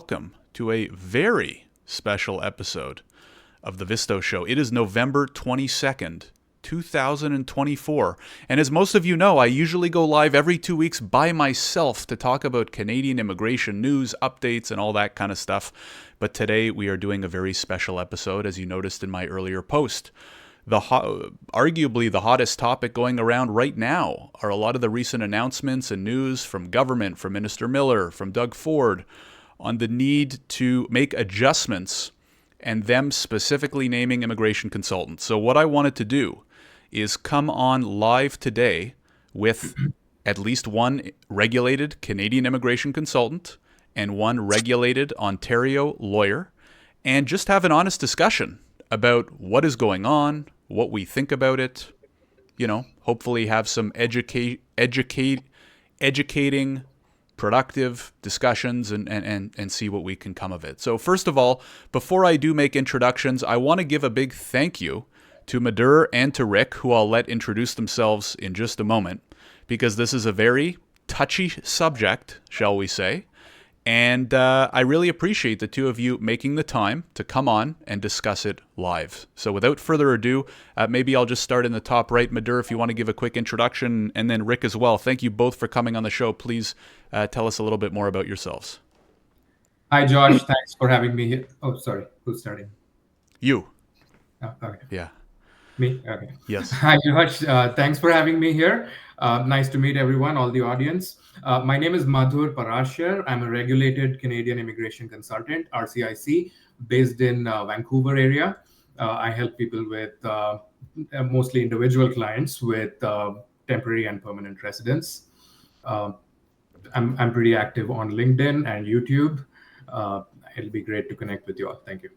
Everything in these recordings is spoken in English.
welcome to a very special episode of the Visto Show. It is November 22nd, 2024. And as most of you know, I usually go live every 2 weeks by myself to talk about Canadian immigration news, updates, and all that kind of stuff. But today we are doing a very special episode, as you noticed in my earlier post. Arguably the hottest topic going around right now are a lot of the recent announcements and news from government, from Minister Miller, from Doug Ford, on the need to make adjustments and them specifically naming immigration consultants. So what I wanted to do is come on live today with at least one regulated Canadian immigration consultant and one regulated Ontario lawyer, and just have an honest discussion about what is going on, what we think about it, hopefully have some educating, productive discussions and see what we can come of it. So first of all, before I do make introductions, I want to give a big thank you to Madhur and to Rick, who I'll let introduce themselves in just a moment, because this is a very touchy subject, shall we say. And I really appreciate the two of you making the time to come on and discuss it live. So without further ado, maybe I'll just start in the top right. Madhur, if you want to give a quick introduction, and then Rick as well. Thank you both for coming on the show. Please tell us a little bit more about yourselves. Hi, Josh. Thanks for having me here. Oh, sorry. Who's starting? You. Oh, okay. Yeah. Me? Okay. Yes. Hi, Josh. Thanks for having me here. Nice to meet everyone, all the audience. My name is Madhur Parashar. I'm a regulated Canadian immigration consultant, RCIC, based in Vancouver area. I help people with mostly individual clients with temporary and permanent residence. I'm pretty active on LinkedIn and YouTube. It'll be great to connect with you all. Thank you.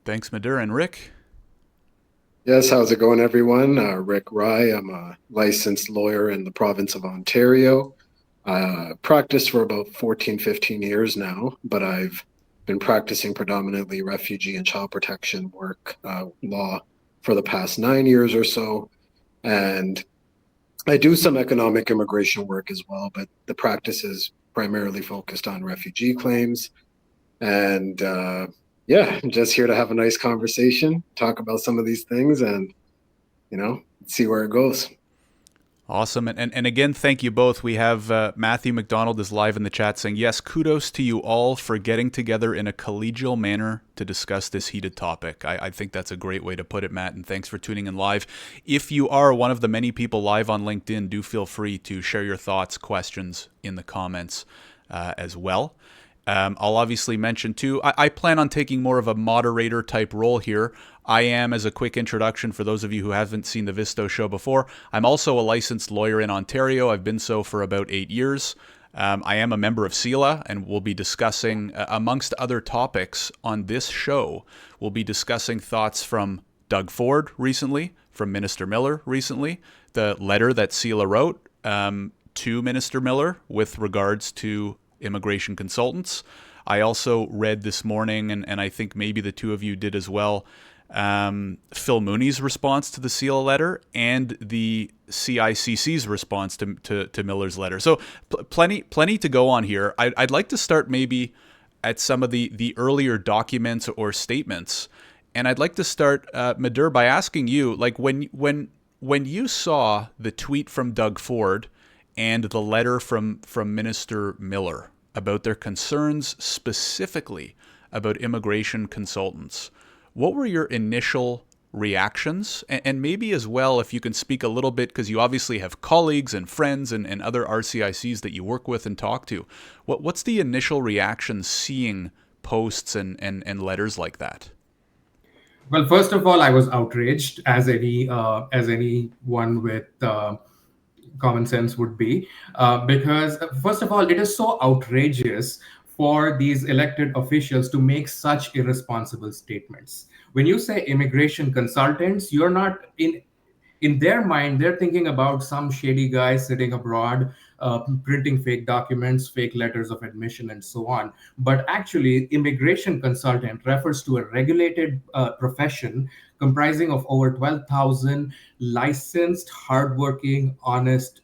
Thanks, Madhur. And Rick? Yes, how's it going, everyone? Rick Rye. I'm a licensed lawyer in the province of Ontario. Practiced for about 14, 15 years now, but I've been practicing predominantly refugee and child protection work law for the past 9 years or so. And I do some economic immigration work as well, but the practice is primarily focused on refugee claims. And yeah, I'm just here to have a nice conversation, talk about some of these things, and, see where it goes. Awesome. And again, thank you both. We have Matthew McDonald is live in the chat saying, yes, kudos to you all for getting together in a collegial manner to discuss this heated topic. I think that's a great way to put it, Matt, and thanks for tuning in live. If you are one of the many people live on LinkedIn, do feel free to share your thoughts, questions in the comments as well. I'll obviously mention too, I plan on taking more of a moderator type role here. I am, as a quick introduction for those of you who haven't seen the Visto show before, I'm also a licensed lawyer in Ontario. I've been so for about 8 years. I am a member of CELA, and we'll be discussing, amongst other topics on this show, we'll be discussing thoughts from Doug Ford recently, from Minister Miller recently, the letter that CELA wrote to Minister Miller with regards to immigration consultants. I also read this morning, and I think maybe the two of you did as well, Phil Mooney's response to the CELA letter and the CICC's response to Miller's letter. So plenty to go on here. I'd like to start maybe at some of the earlier documents or statements, and I'd like to start, Madhur, by asking you, like when you saw the tweet from Doug Ford and the letter from Minister Miller about their concerns specifically about immigration consultants, what were your initial reactions? And maybe as well, if you can speak a little bit, because you obviously have colleagues and friends and other RCICs that you work with and talk to. What's the initial reaction seeing posts and letters like that? Well, first of all, I was outraged, as anyone with common sense would be, because first of all, it is so outrageous for these elected officials to make such irresponsible statements. When you say immigration consultants, you're not in their mind, they're thinking about some shady guy sitting abroad, printing fake documents, fake letters of admission, and so on. But actually, immigration consultant refers to a regulated profession comprising of over 12,000 licensed, hardworking, honest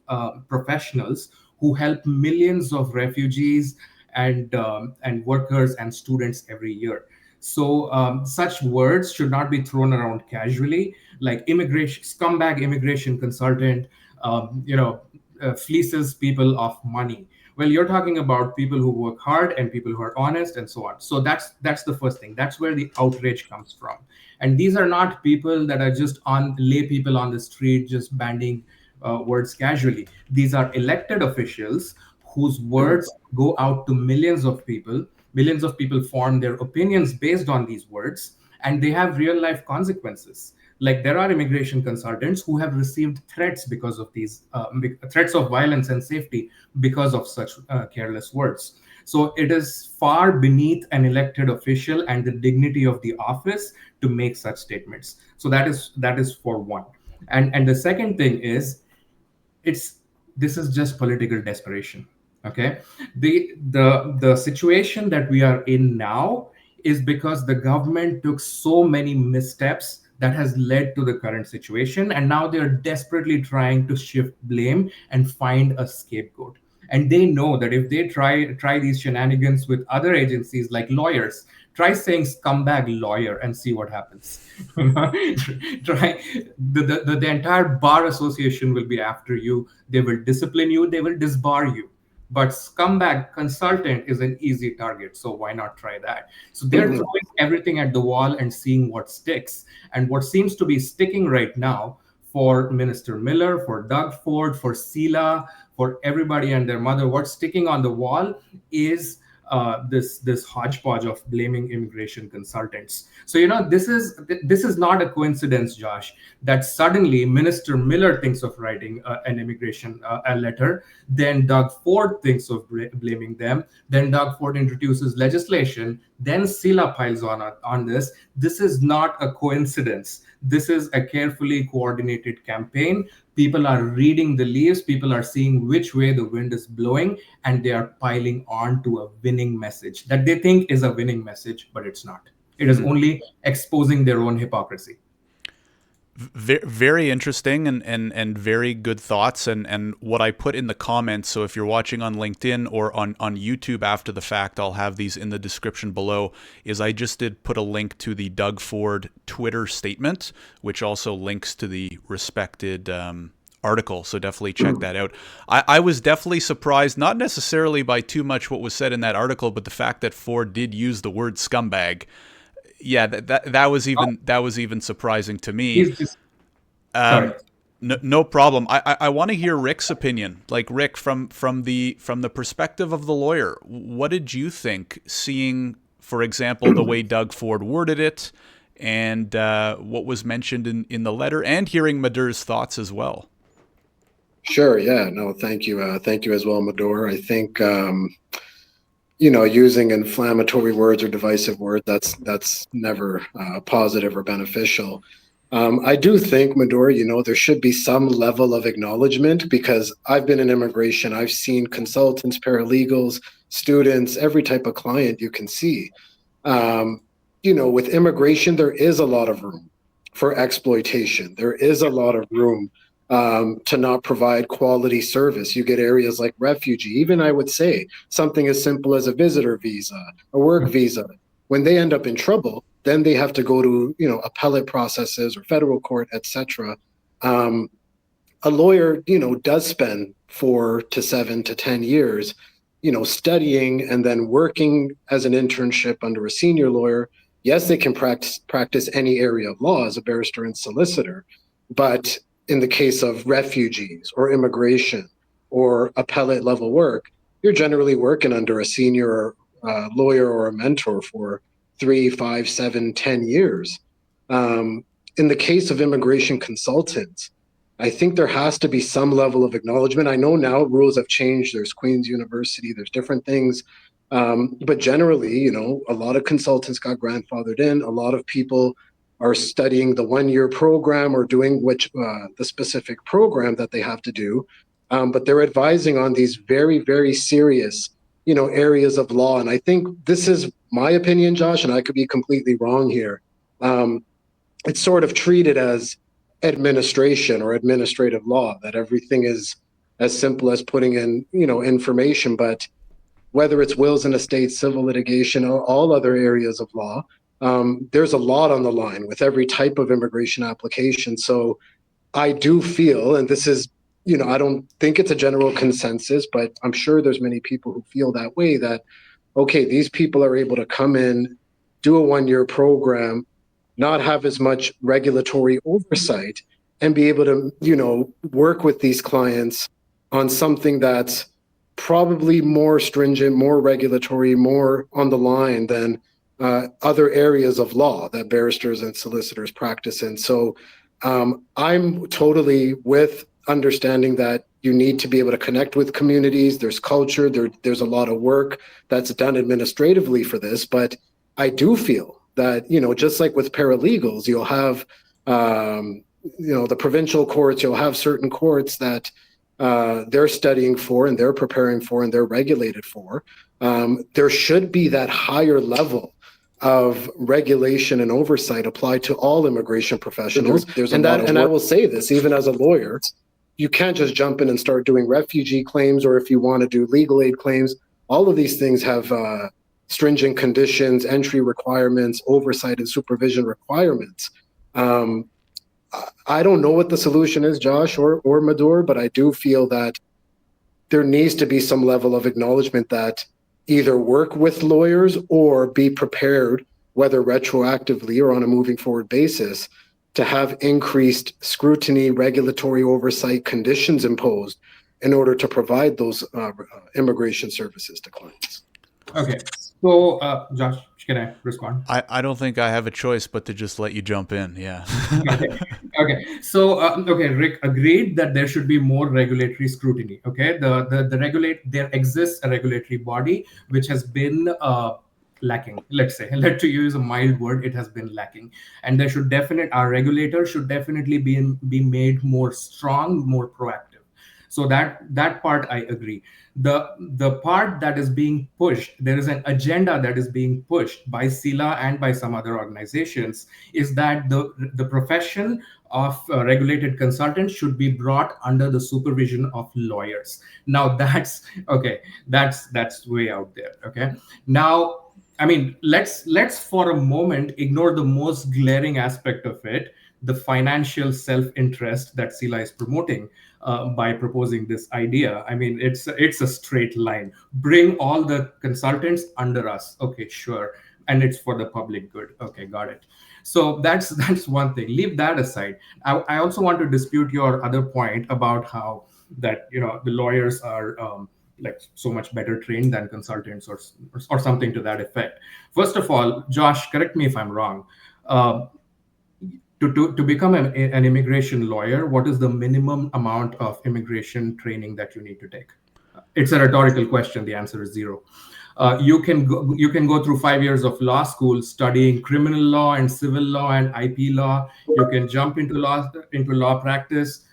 professionals who help millions of refugees and workers and students every year. So such words should not be thrown around casually, like immigration scumbag immigration consultant, fleeces people of money. Well, you're talking about people who work hard and people who are honest and so on. So that's the first thing. That's where the outrage comes from. And these are not people that are just on lay people on the street just banding words casually. These are elected officials whose words go out to millions of people. Millions of people form their opinions based on these words, and they have real life consequences. Like there are immigration consultants who have received threats because of these threats of violence and safety because of such careless words. So it is far beneath an elected official and the dignity of the office to make such statements. So that is for one. And the second thing is, it's this is just political desperation. Okay, the situation that we are in now is because the government took so many missteps that has led to the current situation, and now they're desperately trying to shift blame and find a scapegoat. And they know that if they try these shenanigans with other agencies like lawyers, try saying scumbag lawyer and see what happens. Try the entire bar association will be after you. They will discipline you, they will disbar you. But scumbag consultant is an easy target, so why not try that? So they're throwing everything at the wall and seeing what sticks. And what seems to be sticking right now for Minister Miller, for Doug Ford, for Sila, for everybody and their mother, what's sticking on the wall is this hodgepodge of blaming immigration consultants. So this is not a coincidence, Josh, that suddenly Minister Miller thinks of writing an immigration a letter, then Doug Ford thinks of blaming them, then Doug Ford introduces legislation, then Sila piles on this. This is not a coincidence. This is a carefully coordinated campaign. People are reading the leaves, people are seeing which way the wind is blowing, and they are piling on to a winning message that they think is a winning message, but it's not. It is only exposing their own hypocrisy. Very interesting and very good thoughts, and what I put in the comments. So if you're watching on LinkedIn or on YouTube after the fact, I'll have these in the description below, is I just did put a link to the Doug Ford Twitter statement, which also links to the respected article. So definitely check that out. I was definitely surprised, not necessarily by too much what was said in that article, but the fact that Ford did use the word scumbag. Yeah, that was even surprising to me. He's just sorry. No problem. I want to hear Rick's opinion. Like Rick, from the perspective of the lawyer, what did you think, seeing, for example, the way Doug Ford worded it, and what was mentioned in the letter, and hearing Madhur's thoughts as well? Sure. Yeah. No. Thank you. Thank you as well, Madhur. I think using inflammatory words or divisive words, that's never positive or beneficial. I do think, Madhur, there should be some level of acknowledgement, because I've been in immigration. I've seen consultants, paralegals, students, every type of client you can see. With immigration, there is a lot of room for exploitation. There is a lot of room to not provide quality service. You get areas like refugee, even I would say something as simple as a visitor visa, a work visa. When they end up in trouble, then they have to go to, appellate processes or federal court, etc. A lawyer, does spend 4 to 7 to 10 years, studying and then working as an internship under a senior lawyer. Yes, they can practice any area of law as a barrister and solicitor, but in the case of refugees or immigration or appellate level work, you're generally working under a senior lawyer or a mentor for 3, 5, 7, 10 years. In the case of immigration consultants, I think there has to be some level of acknowledgement. I know now rules have changed. There's Queen's University, there's different things. But generally, a lot of consultants got grandfathered in. A lot of people are studying the 1-year program or doing the specific program that they have to do. But they're advising on these very, very serious, areas of law. And I think this is my opinion, Josh, and I could be completely wrong here. It's sort of treated as administration or administrative law, that everything is as simple as putting in, information. But whether it's wills and estates, civil litigation, or all other areas of law. There's a lot on the line with every type of immigration application. So I do feel, and this is, I don't think it's a general consensus, but I'm sure there's many people who feel that way, that, okay, these people are able to come in, do a 1-year program, not have as much regulatory oversight, and be able to, work with these clients on something that's probably more stringent, more regulatory, more on the line than other areas of law that barristers and solicitors practice in. So I'm totally with understanding that you need to be able to connect with communities. There's culture, there's a lot of work that's done administratively for this, but I do feel that, just like with paralegals, you'll have, the provincial courts, you'll have certain courts that they're studying for and they're preparing for and they're regulated for. There should be that higher level of regulation and oversight applied to all immigration professionals. And I will say this, even as a lawyer, you can't just jump in and start doing refugee claims, or if you want to do legal aid claims, all of these things have stringent conditions, entry requirements, oversight and supervision requirements. I don't know what the solution is, Josh or Madhur, but I do feel that there needs to be some level of acknowledgement that either work with lawyers or be prepared, whether retroactively or on a moving forward basis, to have increased scrutiny, regulatory oversight, conditions imposed in order to provide those immigration services to clients. Okay. So, Josh, can I respond? I don't think I have a choice but to just let you jump in. Yeah. Okay. So, Rick agreed that there should be more regulatory scrutiny. Okay. There exists a regulatory body which has been lacking. Let's use a mild word. It has been lacking, and our regulator should definitely be made more strong, more proactive. So that part I agree. The part that is being pushed, there is an agenda that is being pushed by SILA and by some other organizations, is that the profession of regulated consultants should be brought under the supervision of lawyers. Now that's okay. That's way out there. Okay. Now, I mean, let's for a moment ignore the most glaring aspect of it, the financial self-interest that SILA is promoting by proposing this idea. I mean, it's a straight line. Bring all the consultants under us. Okay, sure. And it's for the public good. Okay, got it. So that's one thing. Leave that aside. I also want to dispute your other point about how that the lawyers are like so much better trained than consultants or something to that effect. First of all, Josh, correct me if I'm wrong. To become an immigration lawyer, what is the minimum amount of immigration training that you need to take? It's a rhetorical question. The answer is 0. You can go through 5 years of law school studying criminal law and civil law and IP law. You can jump into law practice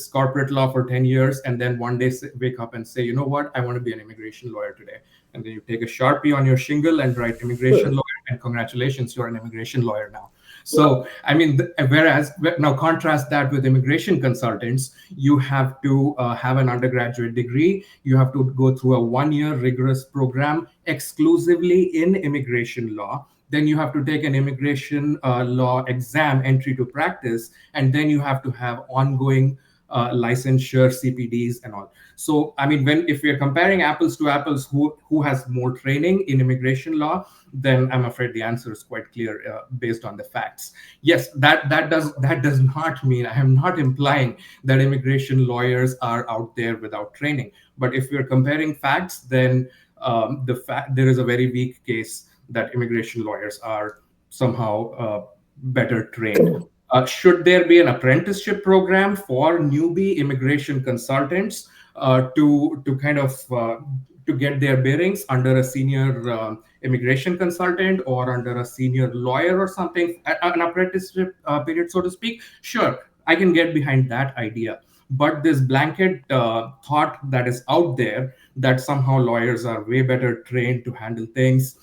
corporate law for 10 years, and then one day wake up and say, you know what, I want to be an immigration lawyer today. And then you take a Sharpie on your shingle and write immigration lawyer, and congratulations, you're an immigration lawyer now. So, I mean, whereas now contrast that with immigration consultants, you have to have an undergraduate degree. You have to go through a 1-year rigorous program exclusively in immigration law. Then you have to take an immigration law exam, entry to practice, and then you have to have ongoing licensure, CPDs, and all. So, I mean, if we are comparing apples to apples, who has more training in immigration law, then I'm afraid the answer is quite clear based on the facts. Yes, that does not mean, I am not implying that immigration lawyers are out there without training. But if we're comparing facts, then there is a very weak case that immigration lawyers are somehow better trained. Should there be an apprenticeship program for newbie immigration consultants to kind of to get their bearings under a senior immigration consultant or under a senior lawyer or something, an apprenticeship period, so to speak? Sure, I can get behind that idea. But this blanket thought that is out there that somehow lawyers are way better trained to handle things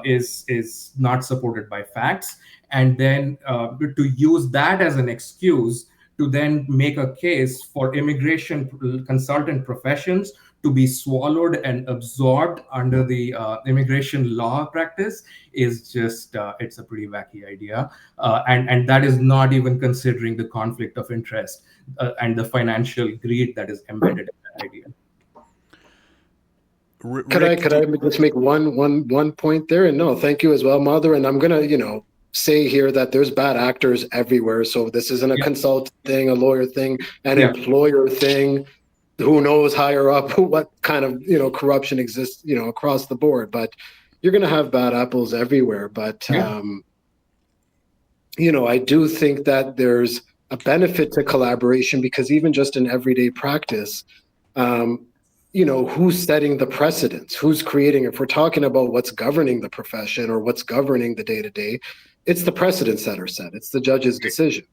is not supported by facts. And then to use that as an excuse to then make a case for immigration consultant professions to be swallowed and absorbed under the immigration law practice is just it's a pretty wacky idea, and that is not even considering the conflict of interest and the financial greed that is embedded in that idea. Could I just make one point there? And no, thank you as well, Madhur. And I'm gonna, say here that there's bad actors everywhere. So this isn't a consultant thing, a lawyer thing, an employer thing. Who knows higher up what kind of corruption exists across the board. But you're gonna have bad apples everywhere. But I do think that there's a benefit to collaboration, because even just in everyday practice, who's setting the precedents, who's creating, if we're talking about what's governing the profession or what's governing the day-to-day, it's the precedents that are set. It's the judge's decision.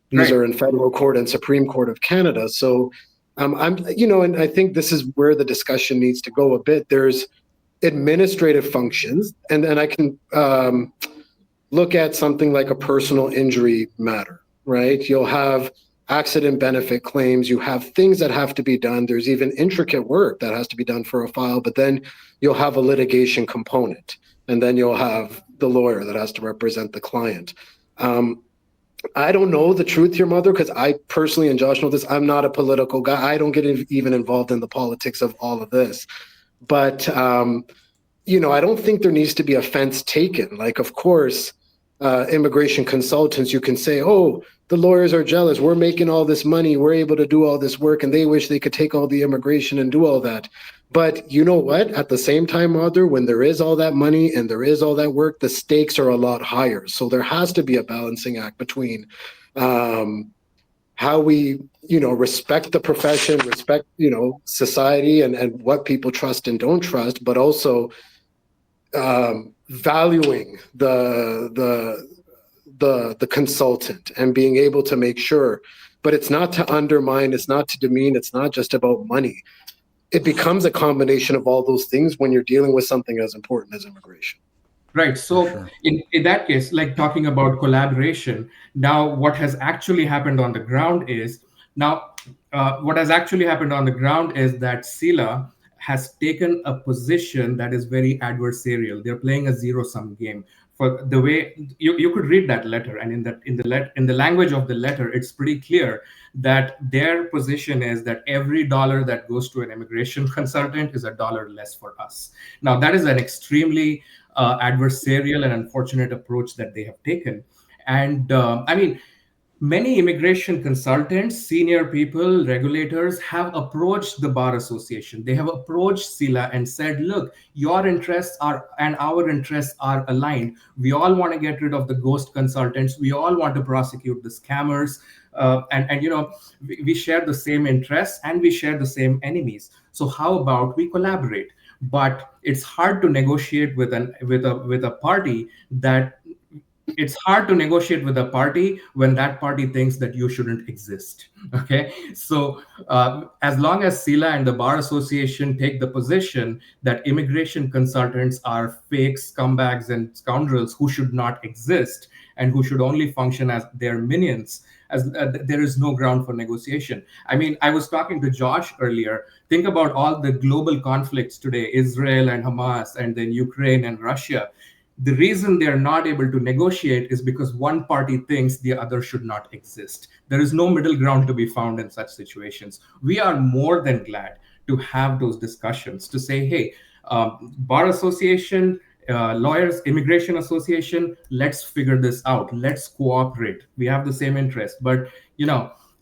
These are in federal court and Supreme Court of Canada. So and I think this is where the discussion needs to go a bit. There's administrative functions, and then I can look at something like a personal injury matter, right? You'll have accident benefit claims, you have things that have to be done. There's even intricate work that has to be done for a file, but then you'll have a litigation component, and then you'll have the lawyer that has to represent the client. I don't know the truth here, Madhur, because I personally, and Josh knows this, I'm not a political guy. I don't get even involved in the politics of all of this. But, I don't think there needs to be offense taken. Like, of course, immigration consultants, you can say, oh, the lawyers are jealous. We're making all this money. We're able to do all this work, and they wish they could take all the immigration and do all that. But you know what? At the same time, Madhur, when there is all that money and there is all that work, the stakes are a lot higher. So there has to be a balancing act between how we, respect the profession, respect, society and what people trust and don't trust, but also valuing the consultant and being able to make sure. But it's not to undermine, it's not to demean, it's not just about money. It becomes a combination of all those things when you're dealing with something as important as immigration. Right. So in that case, like talking about collaboration, now what has actually happened on the ground is that CILA has taken a position that is very adversarial. They're playing a zero-sum game. For the way you could read that letter, and in the language of the letter, it's pretty clear that their position is that every dollar that goes to an immigration consultant is a dollar less for us. Now, that is an extremely adversarial and unfortunate approach that they have taken. And many immigration consultants, senior people, regulators have approached the Bar Association. They have approached CILA and said, look, your interests and our interests are aligned. We all want to get rid of the ghost consultants. We all want to prosecute the scammers. We share the same interests and we share the same enemies. So how about we collaborate? But it's hard to negotiate with a party that it's hard to negotiate with a party when that party thinks that you shouldn't exist. Okay, so as long as CILA and the Bar Association take the position that immigration consultants are fake scumbags and scoundrels who should not exist and who should only function as their minions, as there is no ground for negotiation. I mean, I was talking to Josh earlier. Think about all the global conflicts today, Israel and Hamas, and then Ukraine and Russia. The reason they're not able to negotiate is because one party thinks the other should not exist. There is no middle ground to be found in such situations. We are more than glad to have those discussions to say, hey, Bar Association, lawyers, Immigration Association, let's figure this out. Let's cooperate. We have the same interest. But,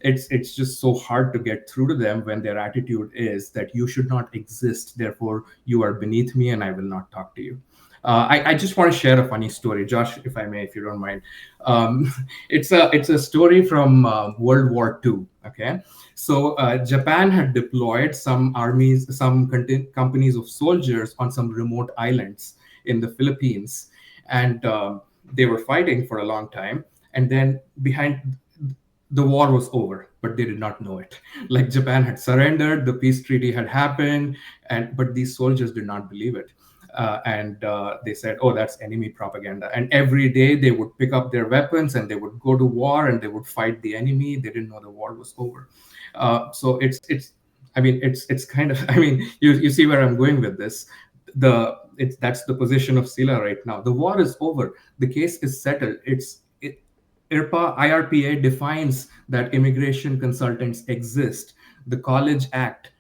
it's just so hard to get through to them when their attitude is that you should not exist. Therefore, you are beneath me and I will not talk to you. I just want to share a funny story, Josh, if I may, if you don't mind. It's a story from World War II. Okay, so Japan had deployed some companies of soldiers on some remote islands in the Philippines, and they were fighting for a long time. And then the war was over, but they did not know it. Like Japan had surrendered, the peace treaty had happened, but these soldiers did not believe it. They said, oh, that's enemy propaganda. And every day they would pick up their weapons and they would go to war and they would fight the enemy. They didn't know the war was over. So it's I mean, it's kind of, I mean, you see where I'm going with this. That's the position of Sila right now. The war is over. The case is settled. IRPA defines that immigration consultants exist. The College Act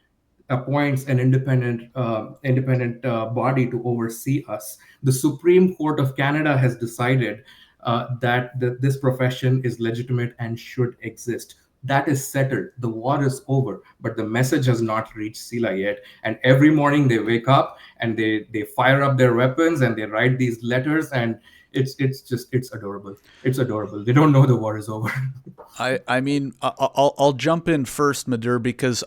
appoints an independent body to oversee us. The Supreme Court of Canada has decided that this profession is legitimate and should exist. That is settled. The war is over, but the message has not reached Sila yet. And every morning they wake up and they fire up their weapons and they write these letters, and it's adorable. It's adorable. They don't know the war is over. I mean, I'll jump in first, Madhur, because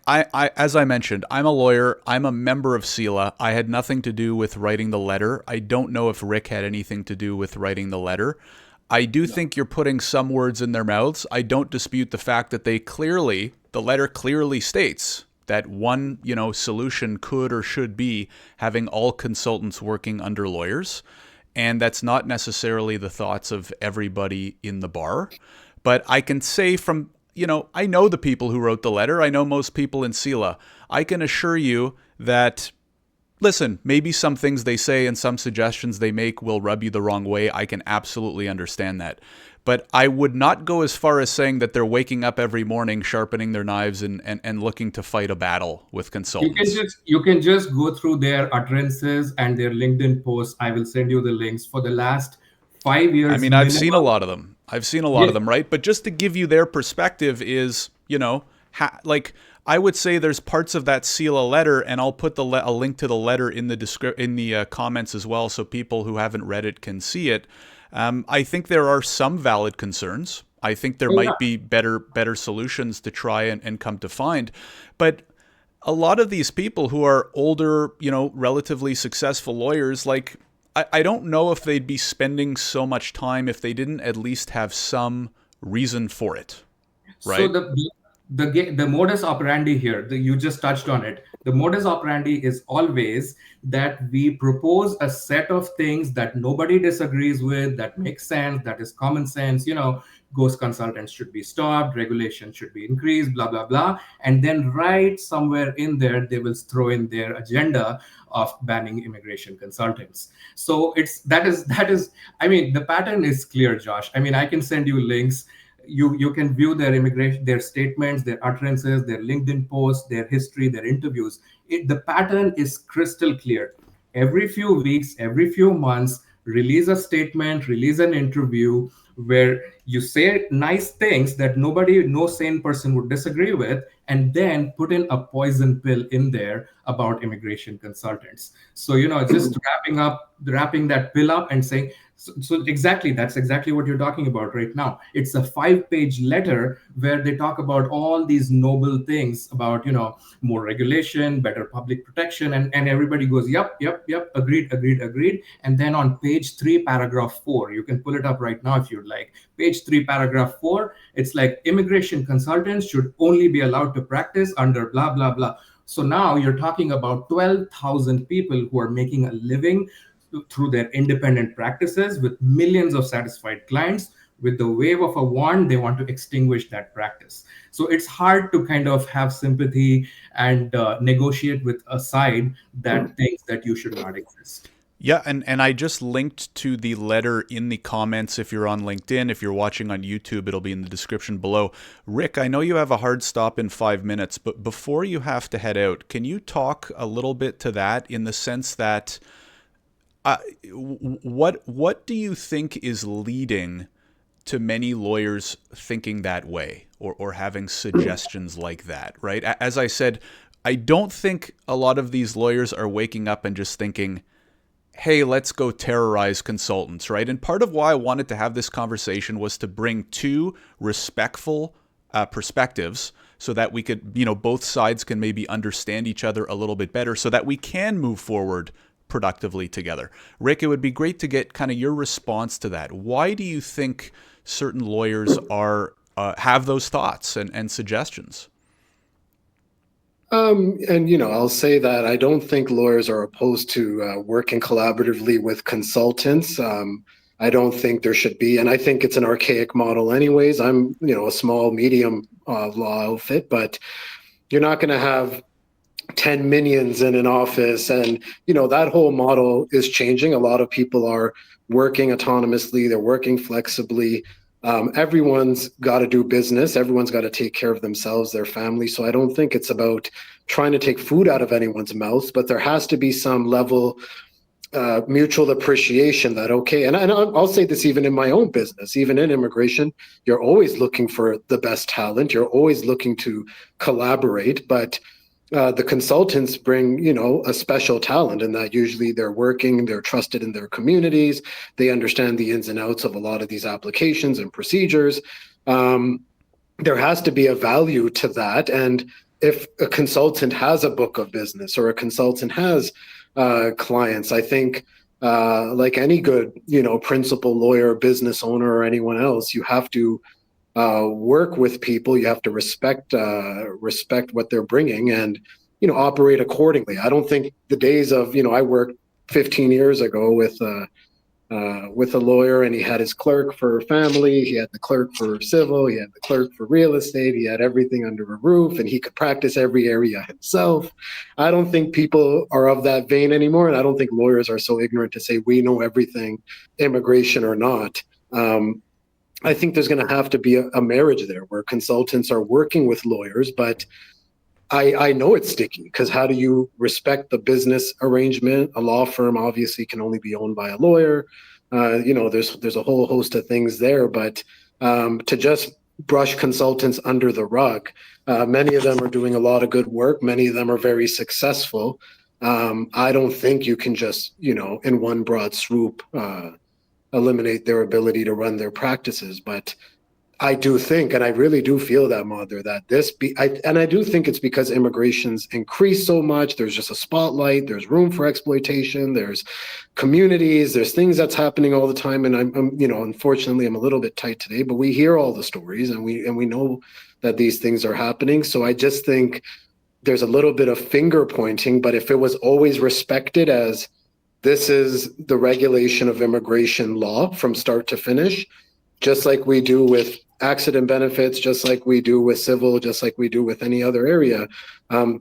as I mentioned, I'm a lawyer. I'm a member of SELA. I had nothing to do with writing the letter. I don't know if Rick had anything to do with writing the letter. I do think you're putting some words in their mouths. I don't dispute the fact that the letter clearly states that one, solution could or should be having all consultants working under lawyers. And that's not necessarily the thoughts of everybody in the bar. But I can say from, I know the people who wrote the letter. I know most people in SELA. I can assure you that, listen, maybe some things they say and some suggestions they make will rub you the wrong way. I can absolutely understand that. But I would not go as far as saying that they're waking up every morning, sharpening their knives and looking to fight a battle with consultants. You can just go through their utterances and their LinkedIn posts. I will send you the links for the last 5 years. I mean, I've seen a lot of them. Right? But just to give you their perspective is, I would say there's parts of that SELA letter, and I'll put a link to the letter in the comments as well, so people who haven't read it can see it. I think there are some valid concerns. I think there might be better solutions to try and come to find. But a lot of these people who are older, relatively successful lawyers, I don't know if they'd be spending so much time if they didn't at least have some reason for it, right? So the modus operandi here, you just touched on it. The modus operandi is always that we propose a set of things that nobody disagrees with, that makes sense, that is common sense. Ghost consultants should be stopped, regulation should be increased, blah, blah, blah. And then right somewhere in there, they will throw in their agenda of banning immigration consultants. So that is, I mean, the pattern is clear, Josh. I mean, I can send you links. You can view their statements, their utterances, their LinkedIn posts, their history, their interviews. The pattern is crystal clear. Every few weeks, every few months, release a statement, release an interview where you say nice things that no sane person would disagree with, and then put in a poison pill in there about immigration consultants. So, just wrapping that pill up and saying, so exactly, that's exactly what you're talking about right now. It's a 5-page letter where they talk about all these noble things about, more regulation, better public protection, and everybody goes, yep, agreed. And then on page 3, paragraph 4, you can pull it up right now if you'd like. Page 3, paragraph 4, it's like immigration consultants should only be allowed to practice under blah, blah, blah. So now you're talking about 12,000 people who are making a living through their independent practices with millions of satisfied clients. With the wave of a wand, they want to extinguish that practice. So it's hard to kind of have sympathy and negotiate with a side that thinks that you should not exist. Yeah, and I just linked to the letter in the comments if you're on LinkedIn. If you're watching on YouTube, it'll be in the description below. Rick, I know you have a hard stop in 5 minutes, but before you have to head out, can you talk a little bit to that in the sense that what do you think is leading to many lawyers thinking that way or having suggestions like that, right? As I said, I don't think a lot of these lawyers are waking up and just thinking, hey, let's go terrorize consultants, right? And part of why I wanted to have this conversation was to bring two respectful perspectives so that we could, both sides can maybe understand each other a little bit better so that we can move forward productively together. Rick, it would be great to get kind of your response to that. Why do you think certain lawyers have those thoughts and suggestions? I'll say that I don't think lawyers are opposed to working collaboratively with consultants. I don't think there should be, and I think it's an archaic model anyways. I'm, a small, medium law outfit, but You're not going to have 10 minions in an office. And, that whole model is changing. A lot of people are working autonomously. They're working flexibly. Everyone's got to do business. Everyone's got to take care of themselves, their family. So I don't think it's about trying to take food out of anyone's mouth, but there has to be some level mutual appreciation that, okay, and I'll say this even in my own business, even in immigration, you're always looking for the best talent. You're always looking to collaborate, but the consultants bring, a special talent in that usually they're trusted in their communities. They understand the ins and outs of a lot of these applications and procedures. There has to be a value to that. And if a consultant has a book of business or a consultant has clients, I think like any good, principal, lawyer, business owner, or anyone else, you have to work with people. You have to respect what they're bringing and, operate accordingly. I don't think the days of, I worked 15 years ago with a lawyer, and he had his clerk for family, he had the clerk for civil, he had the clerk for real estate, he had everything under a roof, and he could practice every area himself. I don't think people are of that vein anymore, and I don't think lawyers are so ignorant to say we know everything, immigration or not. I think there's going to have to be a marriage there where consultants are working with lawyers, but I know it's sticky because how do you respect the business arrangement? A law firm obviously can only be owned by a lawyer. There's a whole host of things there, but to just brush consultants under the rug, many of them are doing a lot of good work. Many of them are very successful. I don't think you can just, in one broad swoop, eliminate their ability to run their practices. But I do think, and I really do feel that, Madhur, that I do think it's because immigration's increased so much. There's just a spotlight. There's room for exploitation. There's communities. There's things that's happening all the time. And I'm unfortunately, I'm a little bit tight today, but we hear all the stories, and we know that these things are happening. So I just think there's a little bit of finger pointing. But if it was always respected as this is the regulation of immigration law from start to finish, just like we do with accident benefits, just like we do with civil, just like we do with any other area.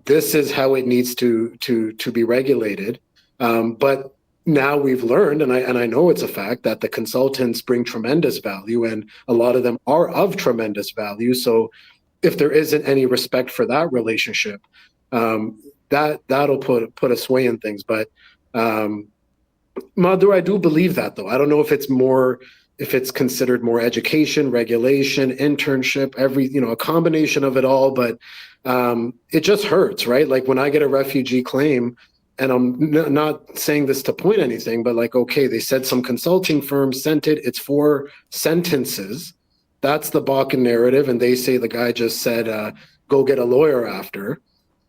This is how it needs to be regulated. But now we've learned, and I know it's a fact, that the consultants bring tremendous value, and a lot of them are of tremendous value. So if there isn't any respect for that relationship, that'll put a sway in things. But Madhur, I do believe that, though. I don't know if it's considered more education, regulation, internship, a combination of it all, but it just hurts, right? Like when I get a refugee claim, and I'm not saying this to point anything, but like, okay, they said some consulting firm sent it, it's 4 sentences. That's the Balkan narrative. And they say the guy just said, go get a lawyer after.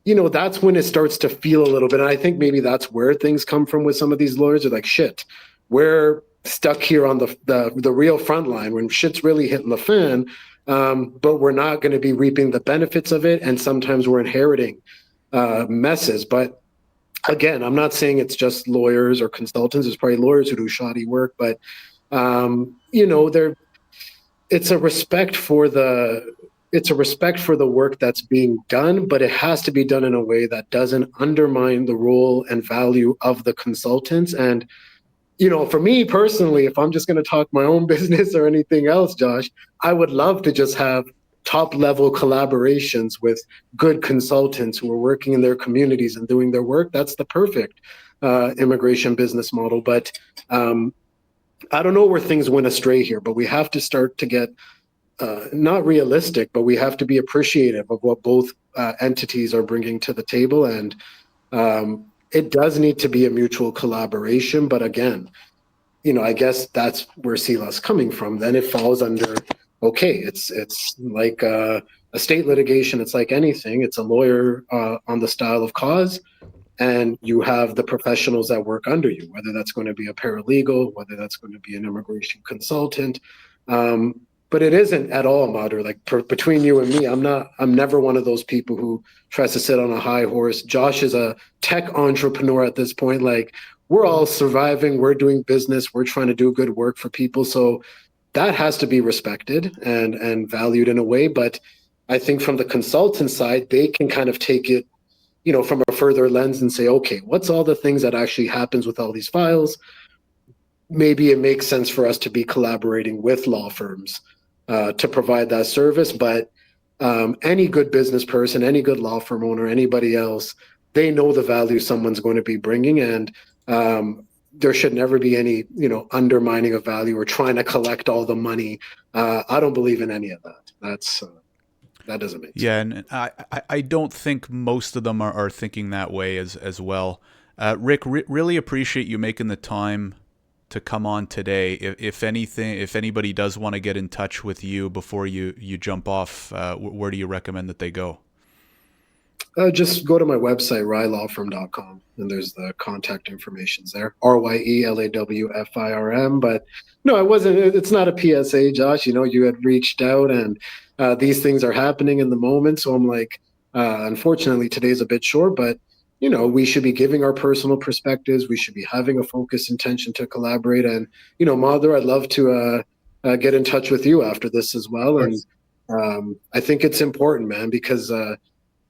That's when it starts to feel a little bit. And I think maybe that's where things come from with some of these lawyers. They're like, shit, we're stuck here on the real front line when shit's really hitting the fan, but we're not going to be reaping the benefits of it, and sometimes we're inheriting messes. But again, I'm not saying it's just lawyers or consultants. There's probably lawyers who do shoddy work, but it's a respect for the work that's being done, but it has to be done in a way that doesn't undermine the role and value of the consultants. And for me personally, if I'm just going to talk my own business or anything else, Josh, I would love to just have top level collaborations with good consultants who are working in their communities and doing their work. That's the perfect immigration business model. But I don't know where things went astray here, but we have to start to get not realistic, but we have to be appreciative of what both entities are bringing to the table. And it does need to be a mutual collaboration. But again, I guess that's where CELA's coming from. Then it falls under, okay, it's like a state litigation. It's like anything. It's a lawyer on the style of cause, and you have the professionals that work under you, whether that's going to be a paralegal, whether that's going to be an immigration consultant. But it isn't at all, Madhur. Like between you and me, I'm never one of those people who tries to sit on a high horse. Josh is a tech entrepreneur at this point. Like we're all surviving, we're doing business, we're trying to do good work for people. So that has to be respected and valued in a way. But I think from the consultant side, they can kind of take it, from a further lens and say, okay, what's all the things that actually happens with all these files? Maybe it makes sense for us to be collaborating with law firms to provide that service. But any good business person, any good law firm owner, anybody else, they know the value someone's going to be bringing, and there should never be any, undermining of value or trying to collect all the money. I don't believe in any of that. That doesn't make sense. Yeah, and I don't think most of them are thinking that way as well. Rick, really appreciate you making the time to come on today. If anybody does want to get in touch with you before you jump off, where do you recommend that they go? Just go to my website, rylawfirm.com, and there's the contact informations there. RYELAWFIRM. But no, it's not a PSA, Josh. You had reached out, and these things are happening in the moment. So I'm like, unfortunately, today's a bit short, but we should be giving our personal perspectives. We should be having a focused intention to collaborate. And, Madhur, I'd love to get in touch with you after this as well. And I think it's important, man, because,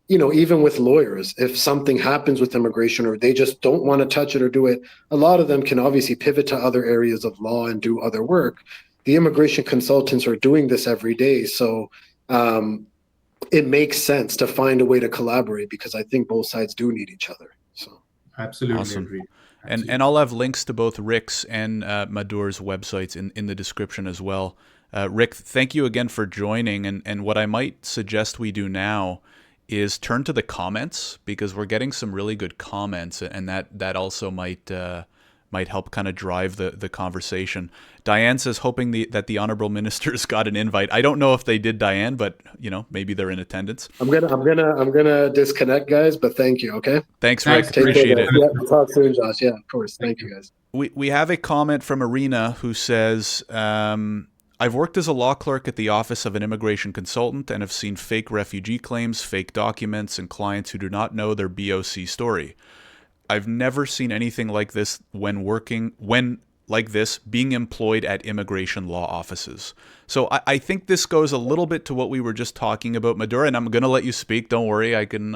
even with lawyers, if something happens with immigration or they just don't want to touch it or do it, a lot of them can obviously pivot to other areas of law and do other work. The immigration consultants are doing this every day. So, it makes sense to find a way to collaborate because I think both sides do need each other. So absolutely awesome. Agree. And I'll have links to both Rick's and Madhur's websites in the description as well. Rick, thank you again for joining. And what I might suggest we do now is turn to the comments, because we're getting some really good comments, and that also might help kind of drive the conversation. Diane says, hoping that the honorable ministers got an invite. I don't know if they did, Diane, but maybe they're in attendance. I'm gonna disconnect, guys, but thank you. Okay. Thanks, Rick. Appreciate it. Yeah, talk soon, Josh. Yeah, of course. Thank you, guys. We have a comment from Arena who says, I've worked as a law clerk at the office of an immigration consultant and have seen fake refugee claims, fake documents, and clients who do not know their BOC story. I've never seen anything like this being employed at immigration law offices. So I think this goes a little bit to what we were just talking about, Madhur, and I'm going to let you speak. Don't worry, I can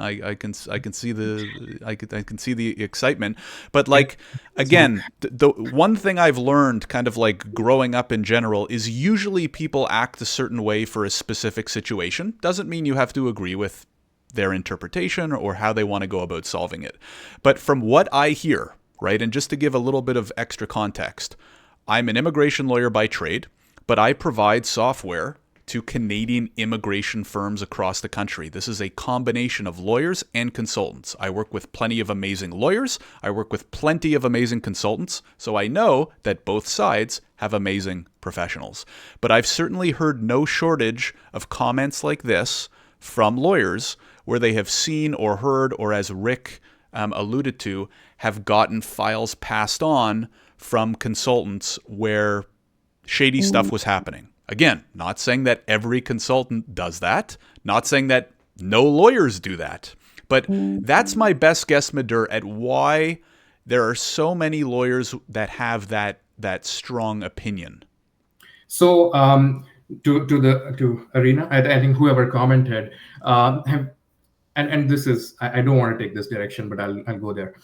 see the excitement. But again, the one thing I've learned, kind of like growing up in general, is usually people act a certain way for a specific situation. Doesn't mean you have to agree with their interpretation or how they want to go about solving it. But from what I hear, right, and just to give a little bit of extra context, I'm an immigration lawyer by trade, but I provide software to Canadian immigration firms across the country. This is a combination of lawyers and consultants. I work with plenty of amazing lawyers. I work with plenty of amazing consultants. So I know that both sides have amazing professionals. But I've certainly heard no shortage of comments like this from lawyers where they have seen or heard, or as Rick alluded to, have gotten files passed on from consultants where shady stuff was happening. Again, not saying that every consultant does that, not saying that no lawyers do that, but that's my best guess, Madhur, at why there are so many lawyers that have that strong opinion. So to Arena, I think whoever commented and this is, I don't want to take this direction, but I'll go there.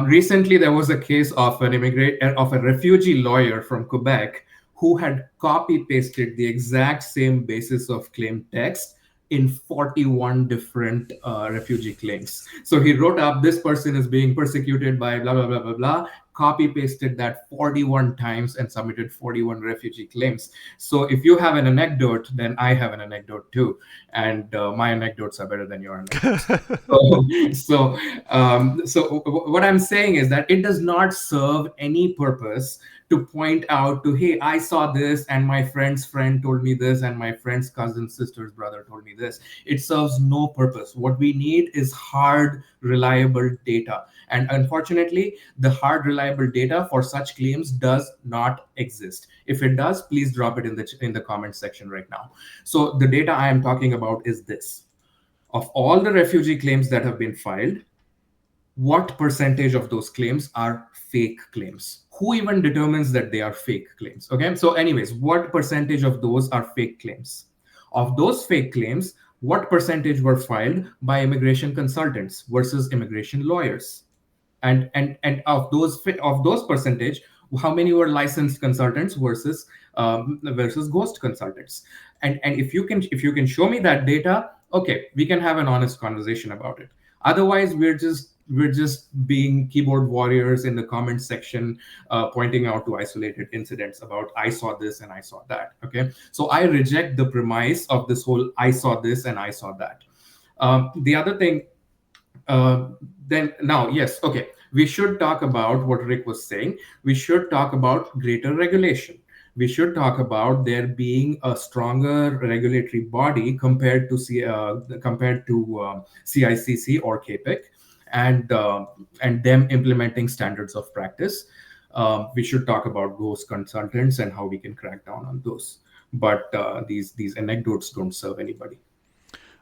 Recently, there was a case of a refugee lawyer from Quebec who had copy pasted the exact same basis of claim text in 41 different refugee claims. So he wrote up, this person is being persecuted by blah, blah, blah, blah, blah, copy pasted that 41 times and submitted 41 refugee claims. So if you have an anecdote, then I have an anecdote too. And my anecdotes are better than your anecdotes. So what I'm saying is that it does not serve any purpose to point out to, hey, I saw this and my friend's friend told me this and my friend's cousin's sister's brother told me this. It serves no purpose. What we need is hard, reliable data. And unfortunately, the hard, reliable data for such claims does not exist. If it does, please drop it in the comment section right now. So the data I am talking about is this. Of all the refugee claims that have been filed, what percentage of those claims are fake claims? Who even determines that they are fake claims? Okay, so anyways, what percentage of those are fake claims? Of those fake claims, what percentage were filed by immigration consultants versus immigration lawyers? And of those percentage, how many were licensed consultants versus ghost consultants? And if you can show me that data, okay, we can have an honest conversation about it. Otherwise, we're just being keyboard warriors in the comment section, pointing out to isolated incidents about I saw this and I saw that. Okay, so I reject the premise of this whole I saw this and I saw that. The other thing, uh, then now, yes, okay, we should talk about what Rick was saying. We should talk about greater regulation. We should talk about there being a stronger regulatory body compared to CICC or KPIC, and them implementing standards of practice. We should talk about those consultants and how we can crack down on those. But these anecdotes don't serve anybody.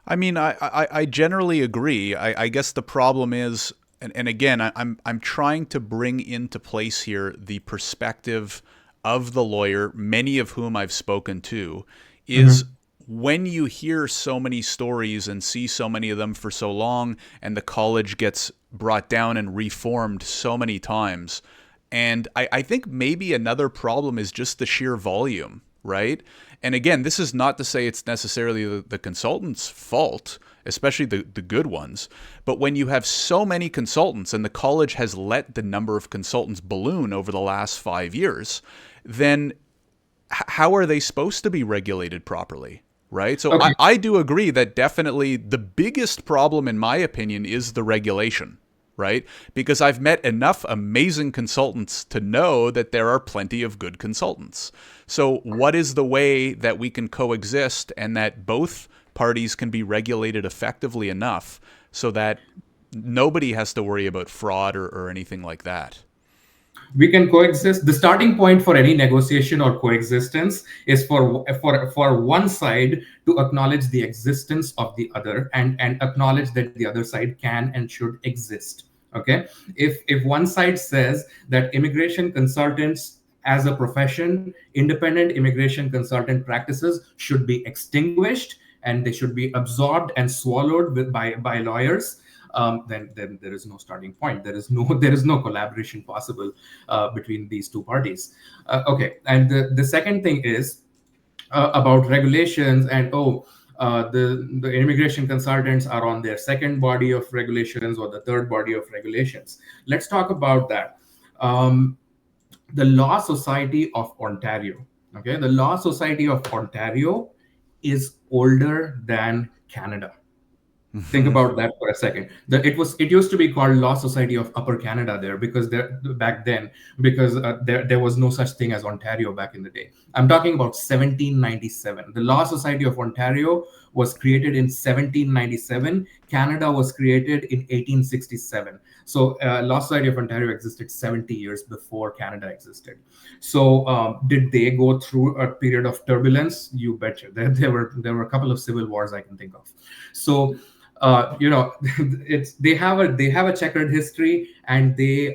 I mean, I generally agree. I guess the problem is, and again, I'm trying to bring into place here the perspective of the lawyer, many of whom I've spoken to, is when you hear so many stories and see so many of them for so long, and the college gets brought down and reformed so many times. And I think maybe another problem is just the sheer volume, right? And again, this is not to say it's necessarily the consultant's fault, especially the good ones. But when you have so many consultants and the college has let the number of consultants balloon over the last 5 years, then how are they supposed to be regulated properly? Right. So Okay. I do agree that definitely the biggest problem, in my opinion, is the regulation. Right. Because I've met enough amazing consultants to know that there are plenty of good consultants. So what is the way that we can coexist and that both parties can be regulated effectively enough so that nobody has to worry about fraud or anything like that? We can coexist. The starting point for any negotiation or coexistence is for one side to acknowledge the existence of the other, and acknowledge that the other side can and should exist. Okay, if one side says that immigration consultants as a profession, independent immigration consultant practices should be extinguished and they should be absorbed and swallowed by lawyers, then there is no starting point. There is no collaboration possible between these two parties. Okay, and the second thing is about regulations, and the immigration consultants are on their second body of regulations or the third body of regulations. Let's talk about that. The Law Society of Ontario. Okay, the Law Society of Ontario is older than Canada. Think about that for a second. It used to be called Law Society of Upper Canada there, because back then, because there was no such thing as Ontario back in the day. I'm talking about 1797. The Law Society of Ontario was created in 1797. Canada was created in 1867. So Law Society of Ontario existed 70 years before Canada existed. So did they go through a period of turbulence? You betcha. There were a couple of civil wars I can think of. So it's they have a checkered history, and they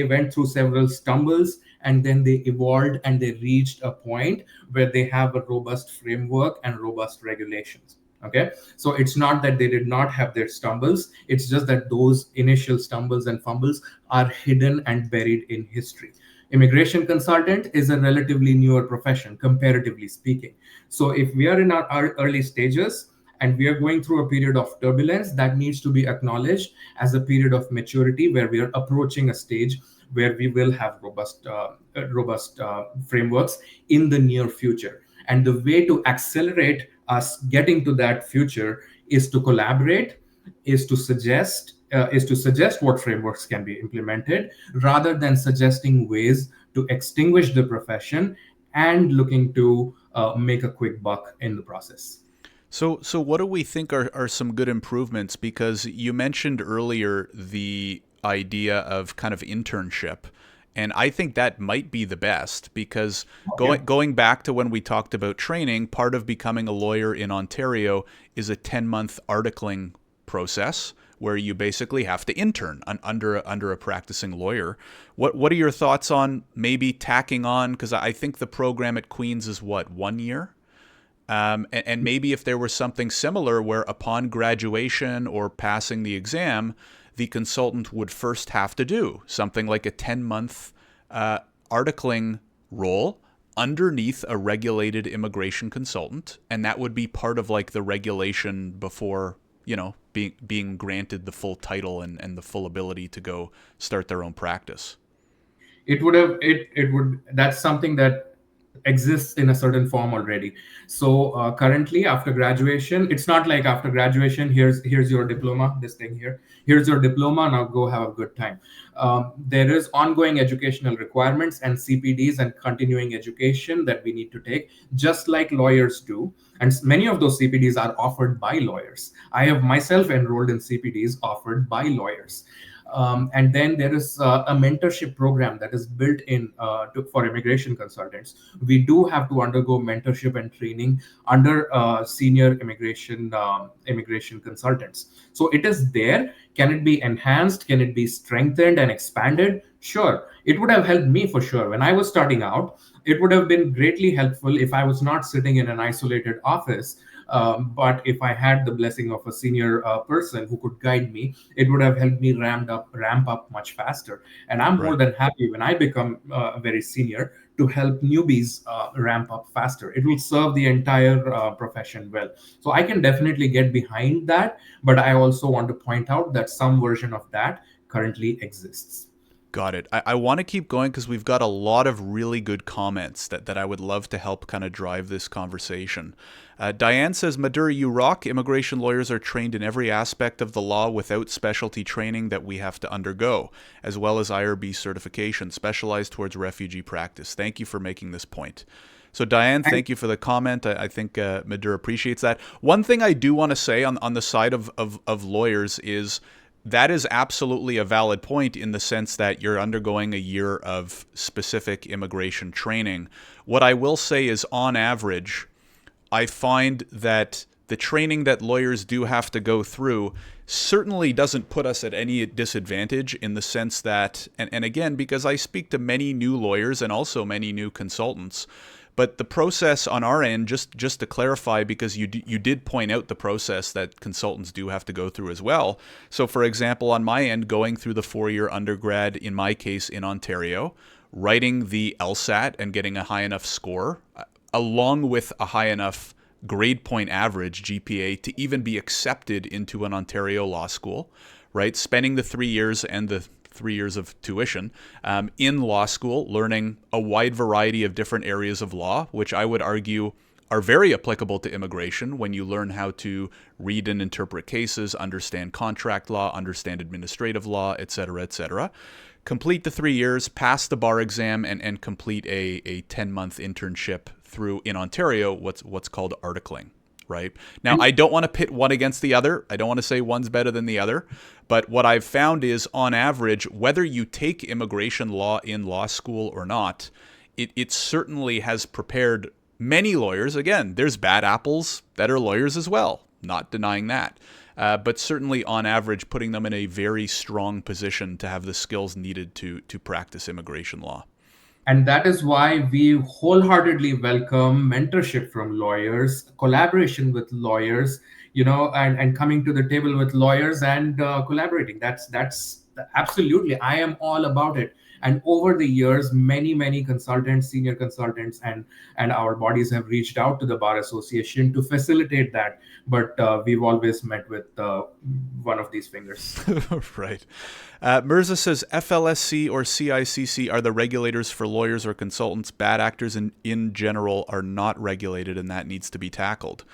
went through several stumbles, and then they evolved and they reached a point where they have a robust framework and robust regulations. Okay, so it's not that they did not have their stumbles, it's just that those initial stumbles and fumbles are hidden and buried in history. Immigration consultant is a relatively newer profession, comparatively speaking. So if we are in our early stages and we are going through a period of turbulence, that needs to be acknowledged as a period of maturity, where we are approaching a stage where we will have robust frameworks in the near future. And the way to accelerate us getting to that future is to collaborate, is to suggest what frameworks can be implemented, rather than suggesting ways to extinguish the profession and looking to make a quick buck in the process. So what do we think are some good improvements? Because you mentioned earlier the idea of kind of internship. And I think that might be the best, because going back to when we talked about training, part of becoming a lawyer in Ontario is a 10-month articling process where you basically have to intern under a practicing lawyer. What are your thoughts on maybe tacking on, because I think the program at Queen's is what, 1 year? And maybe if there was something similar where upon graduation or passing the exam, the consultant would first have to do something like a 10-month articling role underneath a regulated immigration consultant, and that would be part of like the regulation before, being granted the full title and the full ability to go start their own practice. That's something that exists in a certain form already. So currently, after graduation, it's not like after graduation, here's your diploma, this thing here, here's your diploma, now go have a good time. There is ongoing educational requirements and CPDs and continuing education that we need to take, just like lawyers do. And many of those CPDs are offered by lawyers. I have myself enrolled in CPDs offered by lawyers. And then there is a mentorship program that is built in for immigration consultants. We do have to undergo mentorship and training under senior immigration consultants. So it is there. Can it be enhanced? Can it be strengthened and expanded? Sure. It would have helped me for sure. When I was starting out, it would have been greatly helpful if I was not sitting in an isolated office. But if I had the blessing of a senior person who could guide me, it would have helped me ramp up much faster. And I'm more than happy when I become very senior to help newbies ramp up faster. It will serve the entire profession well. So I can definitely get behind that, but I also want to point out that some version of that currently exists. Got it. I want to keep going because we've got a lot of really good comments that I would love to help kind of drive this conversation. Diane says, Madhur, you rock. Immigration lawyers are trained in every aspect of the law without specialty training that we have to undergo, as well as IRB certification, specialized towards refugee practice. Thank you for making this point. So Diane, thank you for the comment. I think Madhur appreciates that. One thing I do want to say on the side of lawyers is that is absolutely a valid point in the sense that you're undergoing a year of specific immigration training. What I will say is, on average, I find that the training that lawyers do have to go through certainly doesn't put us at any disadvantage in the sense that, and again, because I speak to many new lawyers and also many new consultants, but the process on our end, just to clarify, because you did point out the process that consultants do have to go through as well. So for example, on my end, going through the 4-year undergrad, in my case in Ontario, writing the LSAT and getting a high enough score, along with a high enough grade point average, GPA, to even be accepted into an Ontario law school, right? Spending the 3 years and the 3 years of tuition in law school, learning a wide variety of different areas of law, which I would argue are very applicable to immigration when you learn how to read and interpret cases, understand contract law, understand administrative law, et cetera, et cetera. Complete the 3 years, pass the bar exam, and complete a 10-month internship through, in Ontario, what's called articling. Right? Now, I don't want to pit one against the other. I don't want to say one's better than the other. But what I've found is, on average, whether you take immigration law in law school or not, it certainly has prepared many lawyers. Again, there's bad apples that are lawyers as well. Not denying that. But certainly, on average, putting them in a very strong position to have the skills needed to practice immigration law. And that is why we wholeheartedly welcome mentorship from lawyers, collaboration with lawyers, and coming to the table with lawyers and collaborating. That's absolutely, I am all about it. And over the years, many consultants, senior consultants, and our bodies have reached out to the Bar Association to facilitate that. But we've always met with one of these fingers. Right. Mirza says, FLSC or CICC are the regulators for lawyers or consultants. Bad actors in general are not regulated, and that needs to be tackled.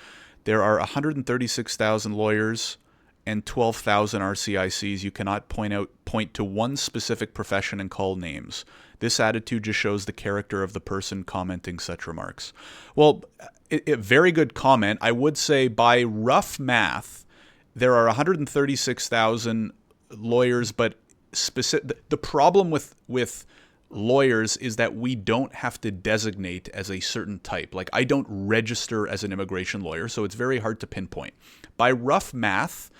There are 136,000 lawyers and 12,000 RCICs. You cannot point to one specific profession and call names. This attitude just shows the character of the person commenting such remarks. Well, a very good comment. I would say, by rough math, there are 136,000 lawyers, but the problem with lawyers is that we don't have to designate as a certain type. Like, I don't register as an immigration lawyer, so it's very hard to pinpoint. By rough math,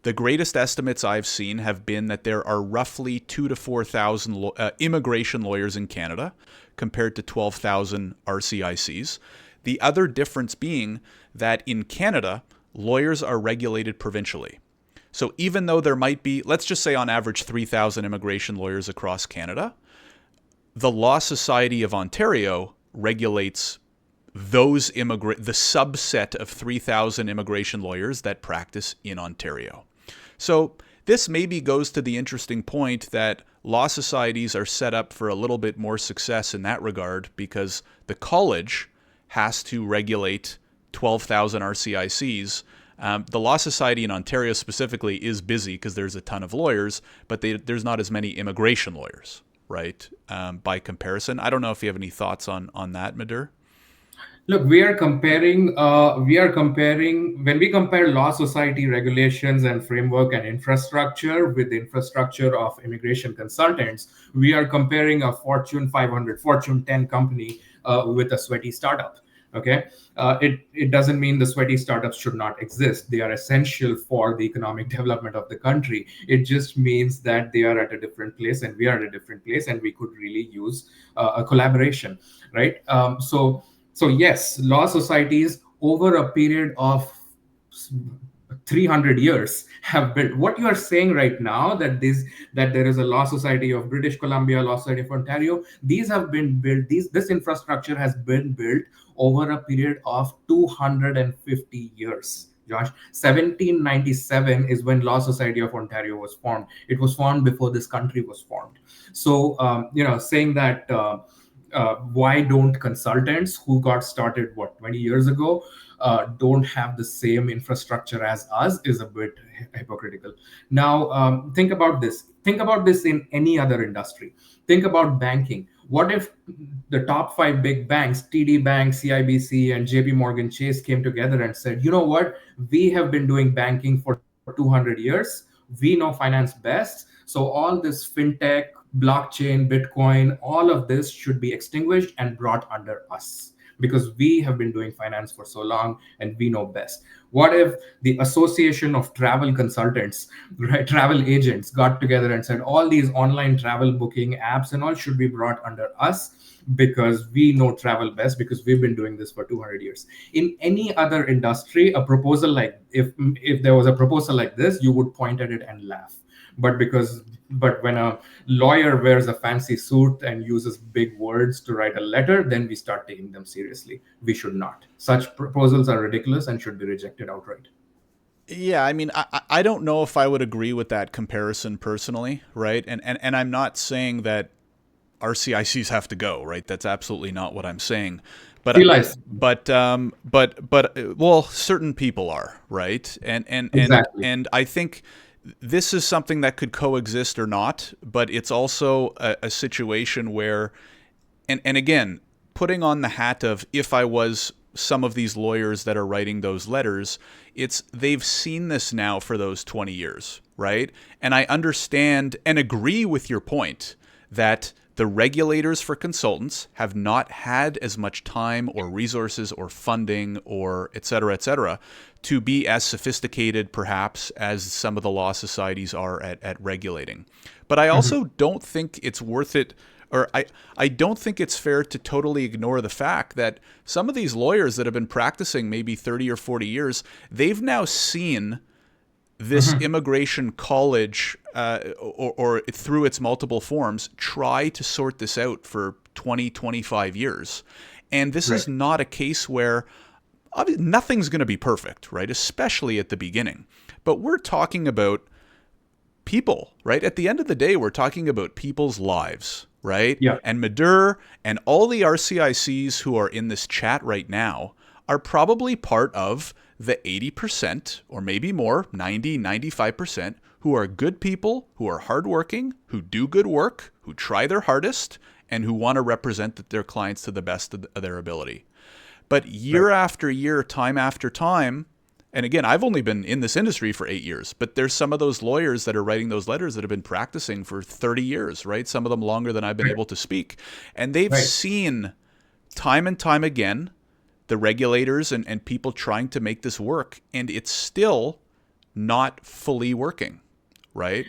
the greatest estimates I've seen have been that there are roughly 2,000 to 4,000 immigration lawyers in Canada compared to 12,000 RCICs. The other difference being that in Canada, lawyers are regulated provincially. So even though there might be, let's just say on average 3,000 immigration lawyers across Canada, the Law Society of Ontario regulates the subset of 3,000 immigration lawyers that practice in Ontario. So this maybe goes to the interesting point that law societies are set up for a little bit more success in that regard because the college has to regulate 12,000 RCICs. The Law Society in Ontario specifically is busy because there's a ton of lawyers, but there's not as many immigration lawyers, right? By comparison. I don't know if you have any thoughts on that, Madhur. Look, we are comparing, when we compare law society regulations and framework and infrastructure with the infrastructure of immigration consultants, we are comparing a Fortune 500, Fortune 10 company with a sweaty startup. Okay, it doesn't mean the sweaty startups should not exist. They are essential for the economic development of the country. It just means that they are at a different place and we are at a different place, and we could really use a collaboration, right? So yes, law societies over a period of 300 years have built what you are saying right now, that there is a law society of British Columbia, law society of Ontario. These have been built. This infrastructure has been built over a period of 250 years. Josh, 1797 is when Law Society of Ontario was formed. It was formed before this country was formed. So saying that. Why don't consultants who got started 20 years ago don't have the same infrastructure as us is a bit hypocritical. Now think about this in any other industry. Think about banking. What if the top 5 big banks, TD Bank, CIBC, and JP Morgan Chase, came together and said, you know what, we have been doing banking for 200 years, we know finance best, so all this fintech, blockchain, Bitcoin, all of this should be extinguished and brought under us because we have been doing finance for so long and we know best. What if the Association of Travel Consultants, right, travel agents, got together and said all these online travel booking apps and all should be brought under us because we know travel best because we've been doing this for 200 years. In any other industry, a proposal like if there was a proposal like this, you would point at it and laugh. But when a lawyer wears a fancy suit and uses big words to write a letter, then we start taking them seriously. We should not. Such proposals are ridiculous and should be rejected outright. Yeah, I mean, I don't know if I would agree with that comparison personally, right? And I'm not saying that RCICs have to go, right? That's absolutely not what I'm saying. But well, certain people are, right? Exactly. And I think this is something that could coexist or not, but it's also a situation where, and again, putting on the hat of if I was some of these lawyers that are writing those letters, they've seen this now for those 20 years, right? And I understand and agree with your point that the regulators for consultants have not had as much time or resources or funding or et cetera, to be as sophisticated perhaps as some of the law societies are at regulating. But I also don't think it's worth it, or I don't think it's fair to totally ignore the fact that some of these lawyers that have been practicing maybe 30 or 40 years, they've now seen this immigration college or through its multiple forms try to sort this out for 20, 25 years. And this is not a case where nothing's going to be perfect, right? Especially at the beginning. But we're talking about people, right? At the end of the day, we're talking about people's lives, right? Yeah. And Madhur and all the RCICs who are in this chat right now are probably part of the 80% or maybe more, 90, 95%, who are good people, who are hardworking, who do good work, who try their hardest, and who want to represent their clients to the best of their ability. But year after year, time after time, and again, I've only been in this industry for 8 years, but there's some of those lawyers that are writing those letters that have been practicing for 30 years, right? Some of them longer than I've been able to speak. And they've seen time and time again the regulators and people trying to make this work, and it's still not fully working, right?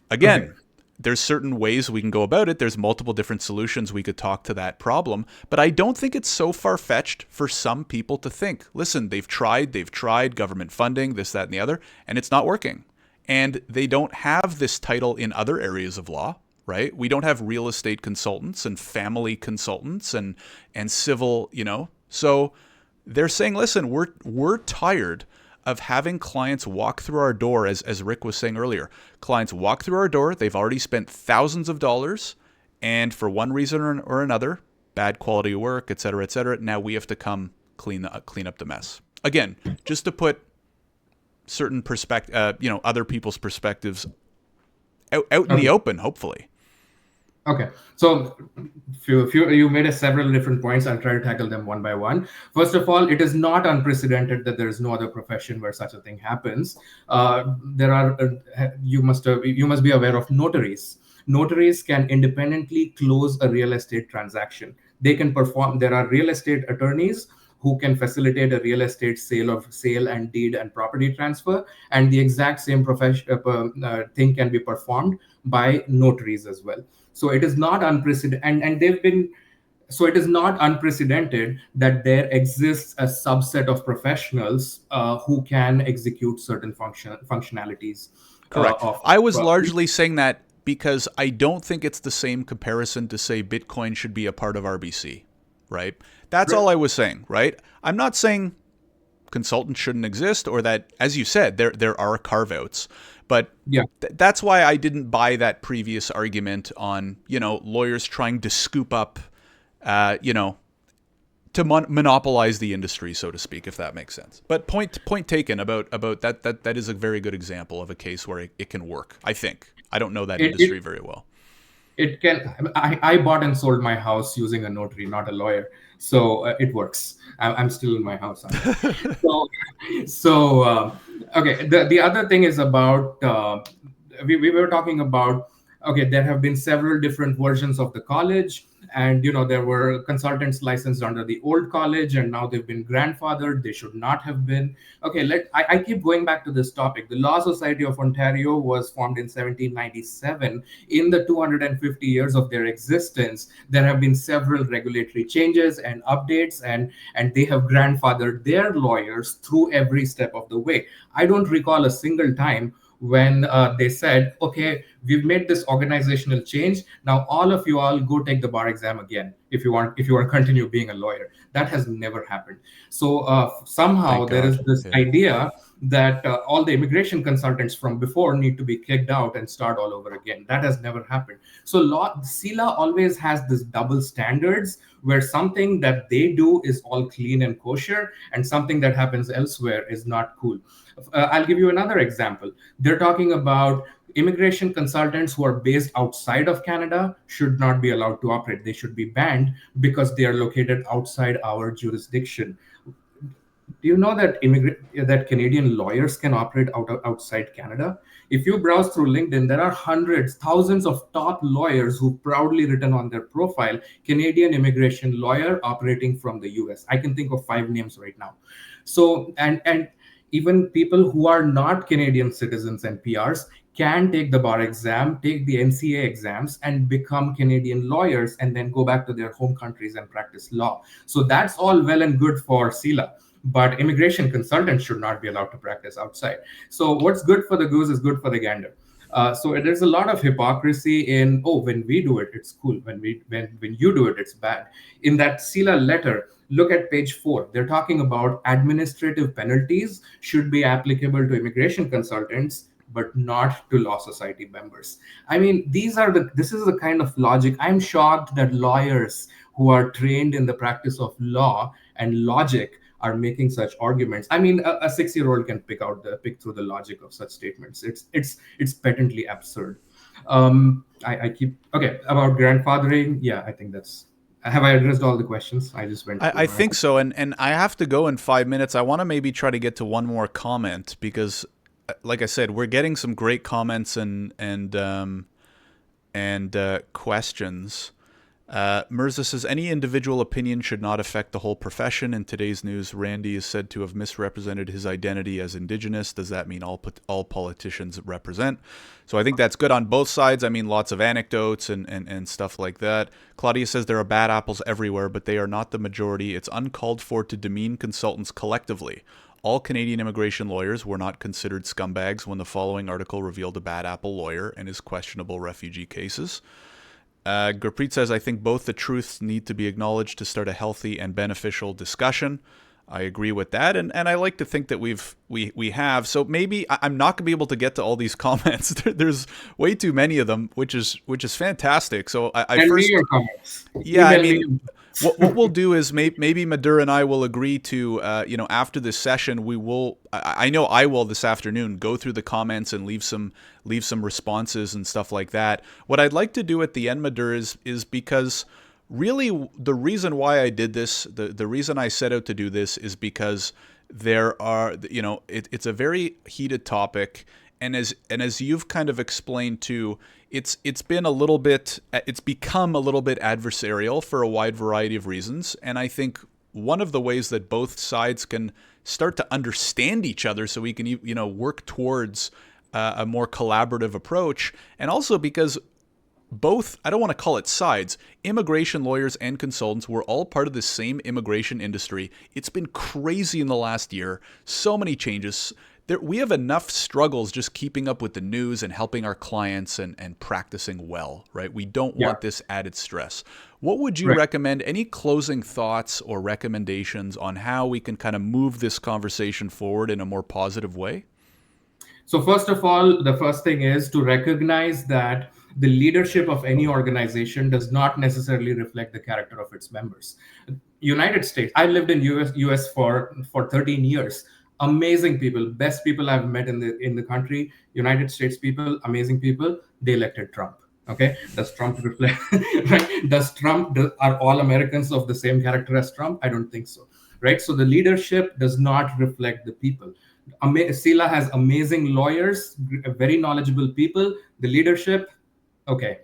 Again, there's certain ways we can go about it. There's multiple different solutions we could talk to that problem. But I don't think it's so far-fetched for some people to think, listen, they've tried government funding, this, that, and the other, and it's not working. And they don't have this title in other areas of law, right? We don't have real estate consultants and family consultants and civil, So they're saying, listen, we're tired of having clients walk through our door, as Rick was saying earlier. Clients walk through our door, they've already spent thousands of dollars, and for one reason or another, bad quality of work, et cetera, now we have to come clean up the mess. Again, just to put certain other people's perspectives out in the open, hopefully. Okay, so you made several different points. I'll try to tackle them one by one. First of all, it is not unprecedented that there is no other profession where such a thing happens. You must be aware of notaries. Notaries can independently close a real estate transaction. They can perform. There are real estate attorneys who can facilitate a real estate sale and deed and property transfer, and the exact same thing can be performed by notaries as well. So it is not unprecedented, so it is not unprecedented that there exists a subset of professionals who can execute certain functionalities. Correct. I was largely saying that because I don't think it's the same comparison to say Bitcoin should be a part of RBC, right? That's all I was saying, right? I'm not saying consultants shouldn't exist or that, as you said, there are carve-outs. But yeah, that's why I didn't buy that previous argument on, lawyers trying to scoop up, to monopolize the industry, so to speak, if that makes sense. But point taken about that is a very good example of a case where it can work, I think. I don't know that industry very well. It can. I bought and sold my house using a notary, not a lawyer. So it works. I'm still in my house. Okay. The other thing is about we were talking about. Okay, there have been several different versions of the college, and there were consultants licensed under the old college, and now they've been grandfathered. They should not have been. Okay, I keep going back to this topic. The Law Society of Ontario was formed in 1797. In the 250 years of their existence, there have been several regulatory changes and updates, and they have grandfathered their lawyers through every step of the way. I don't recall a single time when they said, okay, we've made this organizational change. Now all of you all go take the bar exam again if you want to continue being a lawyer. That has never happened. So somehow there is this idea that all the immigration consultants from before need to be kicked out and start all over again. That has never happened. So CILA always has this double standards where something that they do is all clean and kosher and something that happens elsewhere is not cool. I'll give you another example. They're talking about immigration consultants who are based outside of Canada should not be allowed to operate. They should be banned because they are located outside our jurisdiction. Do you know that Canadian lawyers can operate outside Canada? If you browse through LinkedIn, there are hundreds, thousands of top lawyers who proudly written on their profile, Canadian immigration lawyer operating from the US. I can think of 5 names right now. So, and even people who are not Canadian citizens and PRs can take the bar exam, take the NCA exams, and become Canadian lawyers, and then go back to their home countries and practice law. So that's all well and good for CILA, but immigration consultants should not be allowed to practice outside. So what's good for the goose is good for the gander. So there's a lot of hypocrisy in, when we do it, it's cool. When you do it, it's bad. In that CILA letter, look at page 4. They're talking about administrative penalties should be applicable to immigration consultants, but not to law society members. I mean, this is the kind of logic. I'm shocked that lawyers who are trained in the practice of law and logic are making such arguments. I mean, a 6-year-old can pick through the logic of such statements. It's patently absurd. About grandfathering. Yeah, I think that's. Have I addressed all the questions? I just went. I think so, and I have to go in 5 minutes. I want to maybe try to get to one more comment because, like I said, we're getting some great comments and questions. Mirza says, any individual opinion should not affect the whole profession. In today's news, Randy is said to have misrepresented his identity as indigenous. Does that mean all politicians represent? So I think that's good on both sides. I mean, lots of anecdotes and stuff like that. Claudia says, there are bad apples everywhere, but they are not the majority. It's uncalled for to demean consultants collectively. All Canadian immigration lawyers were not considered scumbags when the following article revealed a bad apple lawyer and his questionable refugee cases. Gurpreet says, I think both the truths need to be acknowledged to start a healthy and beneficial discussion. I agree with that, and I like to think that we have. So maybe I'm not going to be able to get to all these comments. There's way too many of them, which is fantastic. So I first, your comments. Yeah, I Email mean, what we'll do is maybe Madhur and I will agree to, after this session, we will. I know I will this afternoon go through the comments and leave some responses and stuff like that. What I'd like to do at the end, Madhur, is because really the reason why I did this, the reason I set out to do this is because there are, it's a very heated topic. And as you've kind of explained too, it's become a little bit adversarial for a wide variety of reasons. And I think one of the ways that both sides can start to understand each other, so we can work towards a more collaborative approach, and also because both, I don't want to call it sides, immigration lawyers and consultants were all part of the same immigration industry. It's been crazy in the last year, so many changes. We have enough struggles just keeping up with the news and helping our clients and practicing well, right? We don't want this added stress. What would you recommend? Any closing thoughts or recommendations on how we can kind of move this conversation forward in a more positive way? So first of all, the first thing is to recognize that the leadership of any organization does not necessarily reflect the character of its members. United States, I lived in US for 13 years. Amazing people, best people I've met in the country. United States people, amazing people. They elected Trump. Okay, does Trump reflect? Right? Are all Americans of the same character as Trump? I don't think so. Right? So the leadership does not reflect the people. Sila has amazing lawyers, very knowledgeable people. The leadership, okay,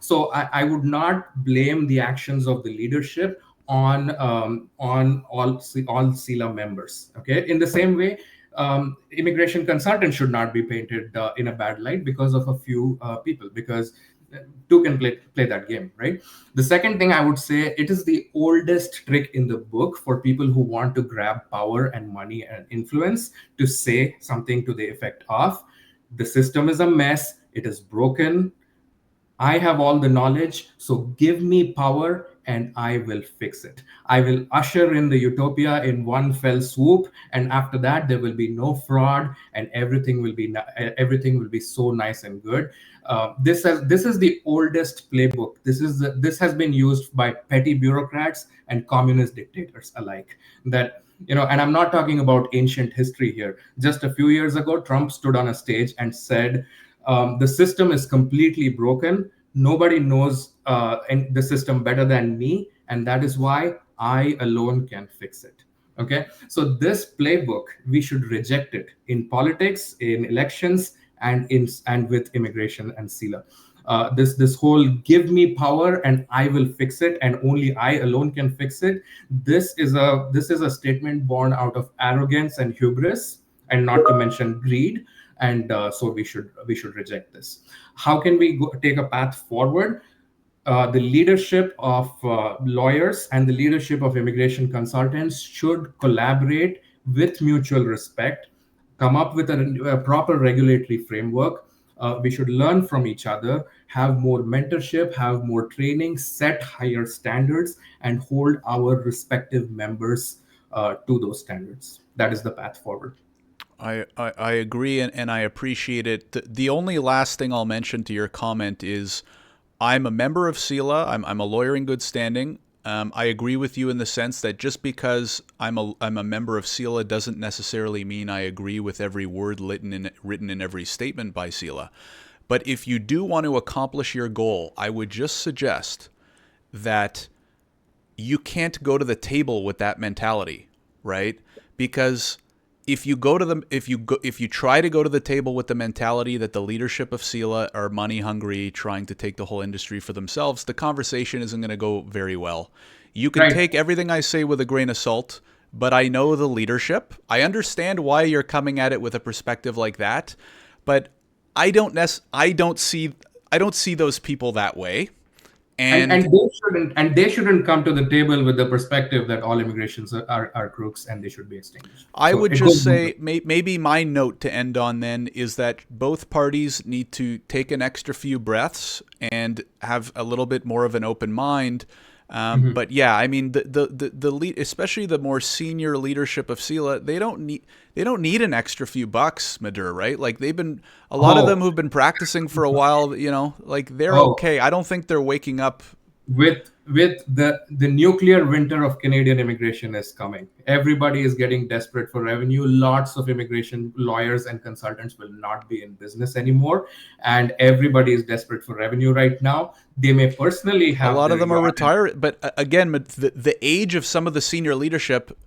So I would not blame the actions of the leadership on all Sila members. Okay, in the same way, immigration consultants should not be painted in a bad light because of a few people, because two can play that game, right? The second thing I would say, it is the oldest trick in the book for people who want to grab power and money and influence to say something to the effect of, the system is a mess, it is broken, I have all the knowledge, so give me power and I will fix it. I will usher in the utopia in one fell swoop, and after that there will be no fraud, and everything will be so nice and good. This is the oldest playbook. This has been used by petty bureaucrats and communist dictators alike. And I'm not talking about ancient history here. Just a few years ago, Trump stood on a stage and said, the system is completely broken. Nobody knows the system better than me, and that is why I alone can fix it. Okay, so this playbook, we should reject it in politics, in elections, and with immigration and Sila. This whole give me power and I will fix it, and only I alone can fix it. This is a statement born out of arrogance and hubris, and not to mention greed. And so we should reject this. How can we take a path forward? The leadership of lawyers and the leadership of immigration consultants should collaborate with mutual respect, come up with a proper regulatory framework. We should learn from each other, have more mentorship, have more training, set higher standards, and hold our respective members to those standards. That is the path forward. I agree, and I appreciate it. The only last thing I'll mention to your comment is I'm a member of SELA. I'm a lawyer in good standing. I agree with you in the sense that just because I'm a member of SELA doesn't necessarily mean I agree with every word written in every statement by SELA. But if you do want to accomplish your goal, I would just suggest that you can't go to the table with that mentality, right? Because if you try to go to the table with the mentality that the leadership of Sila are money hungry, trying to take the whole industry for themselves, the conversation isn't going to go very well. You can take everything I say with a grain of salt, but I know the leadership. I understand why you're coming at it with a perspective like that, but I don't see those people that way. And they shouldn't come to the table with the perspective that all immigrations are crooks and they should be extinguished. I would just say maybe my note to end on then is that both parties need to take an extra few breaths and have a little bit more of an open mind. But yeah, I mean the lead, especially the more senior leadership of Sila, they don't need an extra few bucks, Madhur, right? Like a lot of them who've been practicing for a while, like they're okay. I don't think they're waking up. With the nuclear winter of Canadian immigration is coming. Everybody is getting desperate for revenue. Lots of immigration lawyers and consultants will not be in business anymore, and everybody is desperate for revenue right now. They may personally have a lot of them are retired, but again, the age of some of the senior leadership,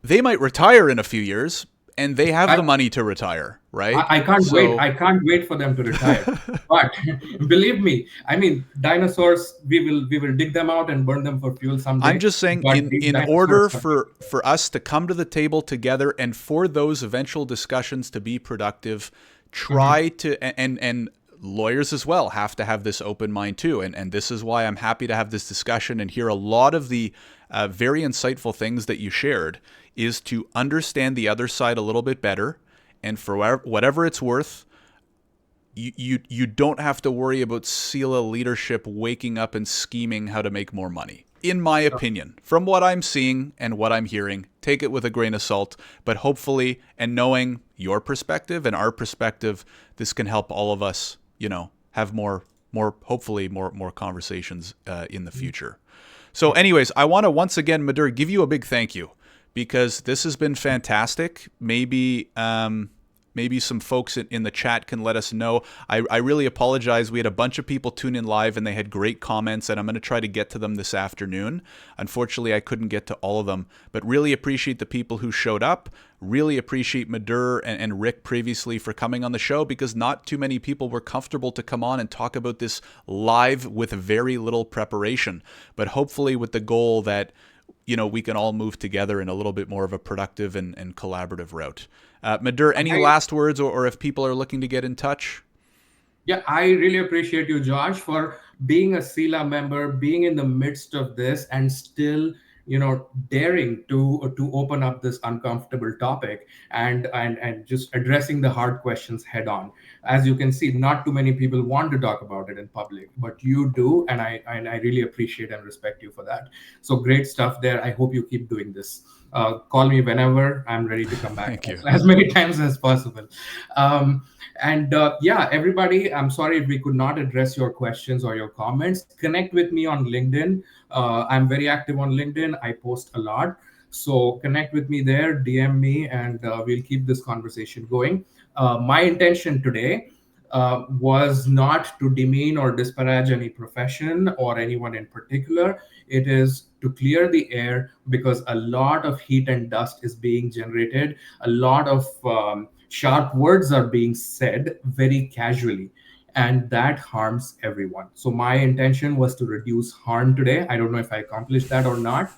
they might retire in a few years, and they have the money to retire, right? I can't wait. I can't wait for them to retire. But believe me, I mean, dinosaurs, we will dig them out and burn them for fuel someday. I'm just saying, in order for us to come to the table together and for those eventual discussions to be productive, try to, and lawyers as well have to have this open mind too. And this is why I'm happy to have this discussion and hear a lot of the very insightful things that you shared, is to understand the other side a little bit better. And for whatever it's worth, you don't have to worry about Sila leadership waking up and scheming how to make more money. In my opinion, from what I'm seeing and what I'm hearing, take it with a grain of salt. But hopefully, and knowing your perspective and our perspective, this can help all of us, have hopefully more conversations in the future. So anyways, I want to once again, Madhur, give you a big thank you, because this has been fantastic. Maybe some folks in the chat can let us know. I really apologize. We had a bunch of people tune in live and they had great comments, and I'm going to try to get to them this afternoon. Unfortunately, I couldn't get to all of them, but really appreciate the people who showed up. Really appreciate Madhur and Rick previously for coming on the show, because not too many people were comfortable to come on and talk about this live with very little preparation, but hopefully with the goal that we can all move together in a little bit more of a productive and collaborative route. Madhur, any last words, or if people are looking to get in touch? Yeah, I really appreciate you, Josh, for being a Sila member, being in the midst of this, and still, daring to open up this uncomfortable topic and just addressing the hard questions head on. As you can see, not too many people want to talk about it in public, but you do, and I really appreciate and respect you for that. So great stuff there. I hope you keep doing this. Call me whenever. I'm ready to come back. Thank you. As many times as possible. Everybody, I'm sorry if we could not address your questions or your comments. Connect with me on LinkedIn. I'm very active on LinkedIn. I post a lot. So connect with me there, DM me, and we'll keep this conversation going. My intention today was not to demean or disparage any profession or anyone in particular. It is to clear the air, because a lot of heat and dust is being generated. A lot of sharp words are being said very casually, and that harms everyone. So my intention was to reduce harm today. I don't know if I accomplished that or not,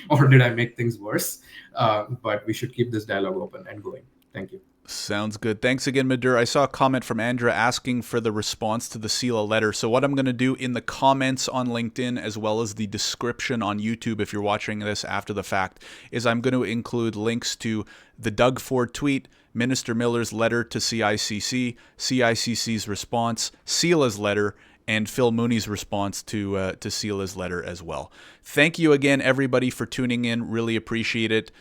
or did I make things worse? But we should keep this dialogue open and going. Thank you. Sounds good. Thanks again, Madhur. I saw a comment from Andra asking for the response to the Sila letter. So what I'm going to do in the comments on LinkedIn, as well as the description on YouTube, if you're watching this after the fact, is I'm going to include links to the Doug Ford tweet, Minister Miller's letter to CICC, CICC's response, Sila's letter, and Phil Mooney's response to Sila's letter as well. Thank you again, everybody, for tuning in. Really appreciate it.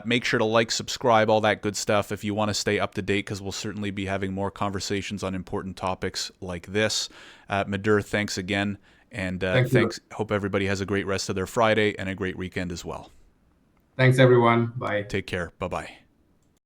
Make sure to like, subscribe, all that good stuff if you want to stay up to date, because we'll certainly be having more conversations on important topics like this. Madhur, thanks again. And thanks. Hope everybody has a great rest of their Friday and a great weekend as well. Thanks, everyone. Bye. Take care. Bye-bye.